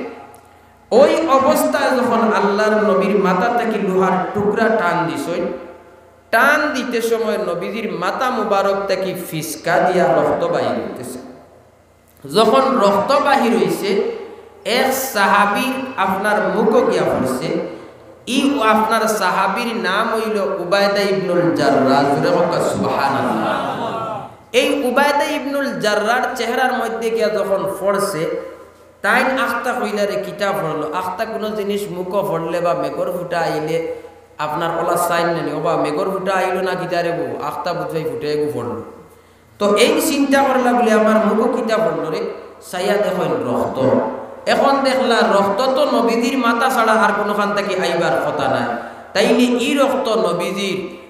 ওই অবস্থায় যখন আল্লাহর নবীর মাথা থেকে লোহার টুকরা টান দিছেন টান দিতে সময় নবীজির মাথা মুবারক থেকে ফিসকা দিয়া রক্ত বাহির হইতেছে যখন রক্ত বাহির হইছে এক সাহাবীর আপনার মুখ গিয়া পড়ছে ই আপনার সাহাবীর নাম হইল উবায়দা ইবনুল জাররাহ সুবহানাল্লাহ এই উবায়দা ইবনুল জাররাহর চেহারার মধ্যে গিয়া যখন পড়ছে তাই আখতা কইলারে কিতাব পড়লো আখতা কোনো জিনিস মুখ পড়লে বা মেঘর ফুটা আইলে আপনার ওলা সাইন নেনি ওবা মেঘর ফুটা আইলো না কিতারে গো আখতা বুঝাই ফুটে গো পড়লো তো এই চিন্তা করলা বলে আমার মুখ কিতাব পড়লো রে সাইয়া দেখেন রক্ত এখন দেখলা রক্ত তো নবীজির মাথা ছাড়া আর কোনোখান থেকে আইবার কথা নাই তাইলে ই রক্ত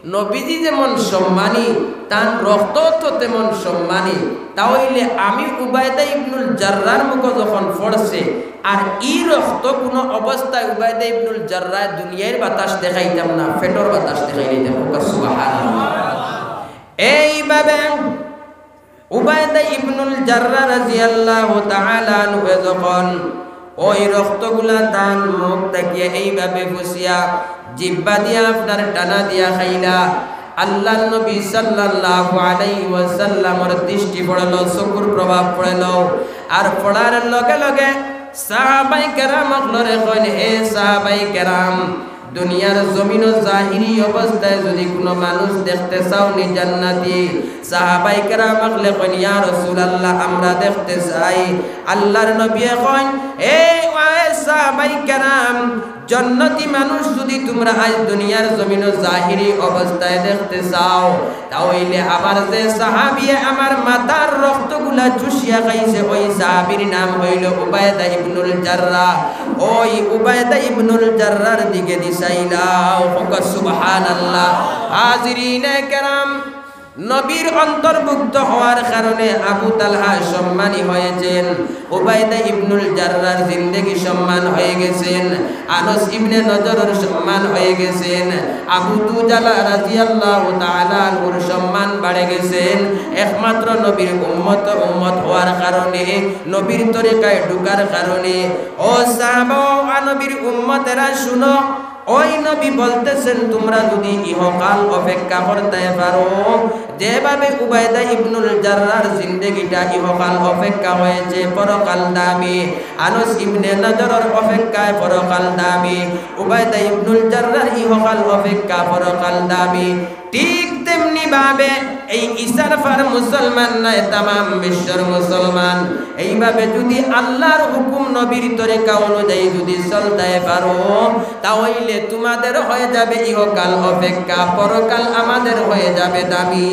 নবীজি যেমন সম্মানী তার রক্ত তো তেমন সম্মানী তাহলে আমি উবায়দা ইবনুল জাররাহর মুখ যখন পড়ছে আর ই রক্ত কোনো অবস্থায় উবায়দা ইবনুল জাররাহ দুনিয়ার বাতাস দেখাইতাম না পেটর বাতাস দেখাই দিতাম সুবহানাল্লাহ এইভাবে উবায়দা ইবনুল জাররাহ রাদিয়াল্লাহু তাআলা আনহু যখন ওই রক্তগুলা তান মুখ তাকিয়ে এইভাবে বসিয়া জিহ্বা দিয়া আপনার টানা দিয়া খাইলা আল্লাহ নবী সাল্লাল্লাহু আলাইহি ওয়াসাল্লামের দৃষ্টি পড়ল, চকুর প্রভাব পড়ল। আর পড়ার লগে লগে সাহাবায়ে কেরাম লরে কইন, হে সাহাবায়ে কেরাম, দুনিয়ার জমিন জাহিরি অবস্থায় যদি কোনো মানুষ দেখতে চাও নি জান্নাতি, সাহাবায়ে কেরাম কইন, ইয়া রাসূলুল্লাহ আমরা দেখতে চাই। আল্লাহর নবী কইন, হে সাহাবায়ে কেরাম, জান্নাতি মানুষ যদি তোমরা আজ দুনিয়ার জমিন জাহিরি অবস্থায় দেখতে চাও, তাহলে আমার যে সাহাবী আমার মাথার রক্তগুলা চুষিয়া খাইছে, ওই সাহাবীর নাম হইল উবাইদা ইবনুল জাররাহ। ওই উবাইদা ইবনুল জাররাহর দিকে দিশাইলাও। সুবহানাল্লাহ। হাজিরিনে কেরাম, নবীর অন্তর্ভুক্ত হওয়ার কারণে আবু তালহা সম্মানী হয়েছেন, উবাইদা ইবনুল জাররাহর জিন্দেগি সম্মান হয়ে গেছেন, আনস ইবনে নজরের সম্মান হয়ে গেছেন, আবু দুজালা রাদিয়াল্লাহু তাআলা আনহুর সম্মান বেড়ে গেছেন। একমাত্র নবীর উম্মত হওয়ার কারণে, নবীর তরিকায় ঢোকার কারণে। ও সাহাবা, নবীর উম্মতেরা শুনো, ওই নবী বলতেছেন তোমরা যদি ইহকাল অপেক্ষা করতে পারো, যেভাবে উবাইদা ইবনুল জাররাহর জিন্দেগিটা ইহকাল অপেক্ষা হয়েছে, পরকাল দামি। আনস ইবনে নজরের অপেক্ষায় পরকাল দামি, উবাইদা ইবনুল জাররাহর ইহকাল অপেক্ষা পরকাল দামি। ঠিক তেমনি ভাবে এই ইসরাফার মুসলমান নয়, তামাম বিশ্বের মুসলমান এইভাবে যদি আল্লাহর হুকুম নবীর তরিকা অনুযায়ী যদি চলতে পারো, তাহলে তোমাদের হয়ে যাবে ইহকাল অপেক্ষা পরকাল আমাদের হয়ে যাবে দামি।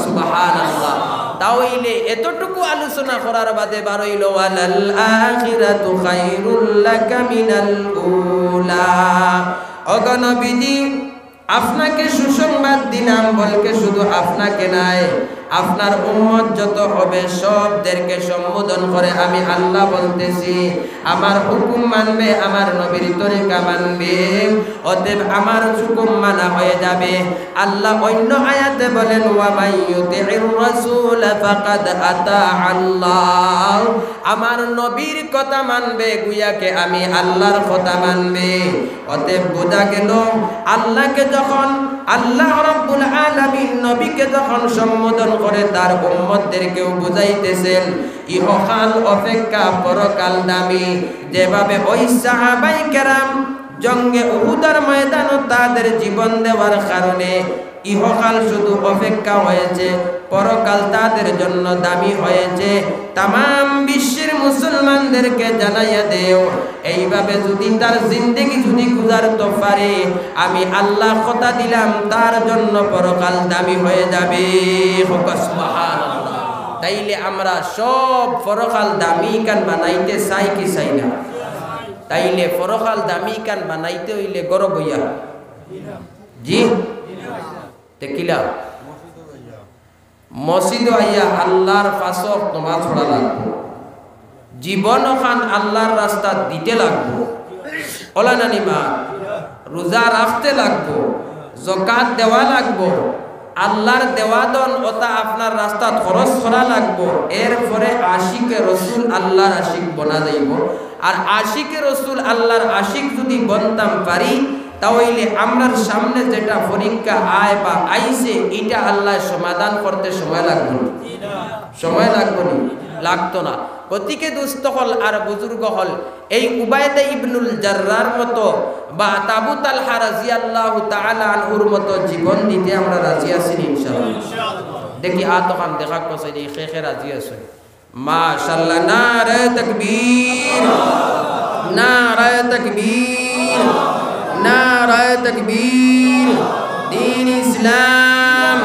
সুবহানাল্লাহ। তাহলে এতটুকু আলোচনা করার বাদে বারইল ওয়ালাল আখিরাতু খায়রুল লাকা মিনাল উলা। ওগো নবীজি, আপনাকে সুসংবাদ দিলাম, বলকে শুধু আপনাকে নাই, আপনার উম্মত যত হবে সবদেরকে সম্বোধন করে আমি আল্লাহ বলতেছি, আমার হুকুম মানবে, আমার নবীর তরিকা মানবে, অতএব আমার হুকুম মানা হয়ে যাবে। আল্লাহ অন্য আয়াতে বলেন, ওয়া মান ইউতি'ir রাসূল ফাকাদ আতা আল্লাহ, আমার নবীর কথা মানবে গুয়াকে আমি আল্লাহর কথা মানবে। অতএব বোঝা গেল আল্লাহকে যখন আল্লাহ রাব্বুল আলামিন নবীকে যখন সম্বোধন করে তার উম্মতদেরকেও বুঝাইতেছেন ইহকাল অপেক্ষা পরকাল দামি। যেভাবে ওই সাহাবায়ে কেরাম জঙ্গে উহুদের ময়দানে তাদের জীবন দেওয়ার কারণে ইহকাল শুধু অপেক্ষা হয়েছে, পরকাল তাদের জন্য দামি হয়েছে। তামাম বিশ্বের মুসলমানদেরকে জানাইয়া দেও, এইভাবে যদি তার জিন্দেগি যদি গুজারতে পারে, আমি আল্লাহ কথা দিলাম তার জন্য পরকাল দামি হয়ে যাবে। সুবহানাল্লাহ। তাইলে আমরা সব পরকাল দামি কান বানাইতে চাই কি চাই না? তাইলে পরকাল দামি কান বানাইতে হইলে গরব হইয়া জি তেকিলা মসজিদ আইয়া আল্লাহর পাশে নামাজ পড়া লাগবে, জীবন খান আল্লাহর রাস্তা দিতে লাগবো, ওলা নানিমা রোজা রাখতে লাগবো, যাকাত দেওয়া লাগবো, আল্লাহর দেওয়াদন ওটা আপনার রাস্তা খরচ করা লাগবো। এরপরে আশিকে রসুল আল্লাহর আশিক বনা যাইব। আর আশিকে রসুল আল্লাহর আশিক যদি বনতাম পারি, তাহলে আমরার সামনে যেটা পরীক্ষা আয় বা আইছে এটা আল্লাহ সমাধান করতে সময় লাগবে না, সময় লাগবে না, লাগতো না। গতিকে দুস্থ হল আর বুজুর্গ হল এই উবাইদা ইবনুল জাররাহর মতো বা আবু তালহা রাদিয়াল্লাহু তাআলা আনহুর মতো জীবন দিতে আমরা রাজি আছি ইনশাআল্লাহ। দেখি তখন দেখা কইছে এই খেখে রাজি আছে মাশাআল্লাহ। নারে তাকবীর, নারে তাকবীর, নারে তাকবীর। দ্বীন ইসলাম,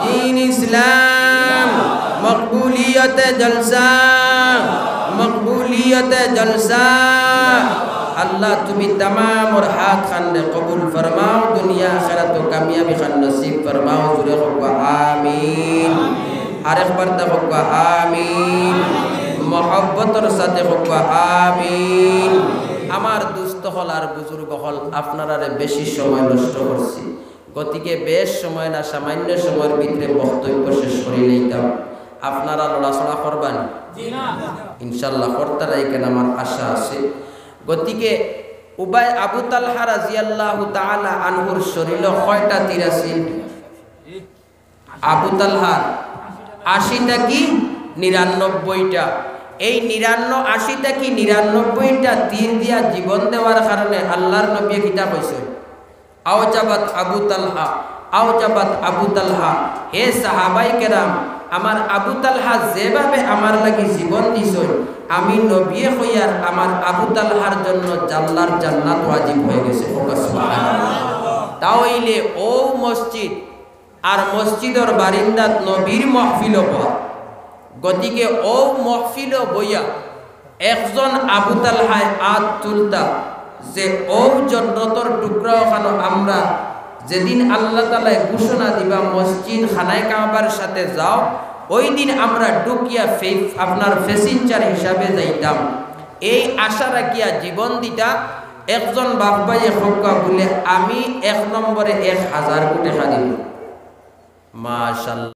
দ্বীন ইসলাম, মকবুলিয়ত জলসা, মকবুলিয়ত জলসা। আল্লাহ তুমি तमाम और हाथ खान ने कबूल फरमाओ, दुनिया आखिरत कामयाबी खान नसीब फरमाओ। जुरे होगा आमीन। हर एक बार तक होगा आमीन। मोहब्बत और साथे होगा आमीन। আমার দুস্থ হল আর বুজুর্গ হল আপনারা বেশি সময় নষ্ট করছি, গতিকে বেশ সময় না সামান্য সময়ের ভিতরে বক্তব্য শেষ করে লইতাম। আপনারা লড়াচড়া করবেন। ইনশাআল্লাহ কর্তারা এখানে আমার আশা আছে। গতিকে উবাই আবু তালহা রাদিয়াল্লাহু তাআলা আনহুর শরীরে কয়টা তীর আছিল? আবু তালহা 80টা কি 99টা। এই 80টা কি 99টা তীর দিয়া জীবন দেওয়ার কারণে আল্লাহর নবী কিতা কইছে? আওজাবাত আবু তালহা, আওজাবাত আবু তালহা। হে সাহাবাই কেরাম, আমার আবু তালহা যেভাবে আমার লাগি জীবন দিছেন, আমি নবী হইয়ার আমার আবু তালহার জন্য জাল্লার জান্নাত ওয়াজিব হয়ে গেছে। তাহলে ও মসজিদ আর মসজিদের বারিন্দাত নবীর মাহফিল হওয়া। গতিকে ও মাহফিল বইয়া একজন আবু তালহায় আত তুলতা যে ও জন্নতর টুকরা ওখানে আমরা যেদিন আল্লাহ তাআলা ঘোষণা দিবা মসজিদ খানায় কাবার সাথে যাও, ওই দিন আমরা ডুকিয়া আপনার প্যাসেঞ্জার হিসাবে যাইতাম। এই আশা রাখিয়া জীবন দিতা। একজন বাপ ভাইয়ে হক্কা বলে আমি 1 নম্বরে 1000 কোটি টাকা দিব। মাশাআল্লাহ।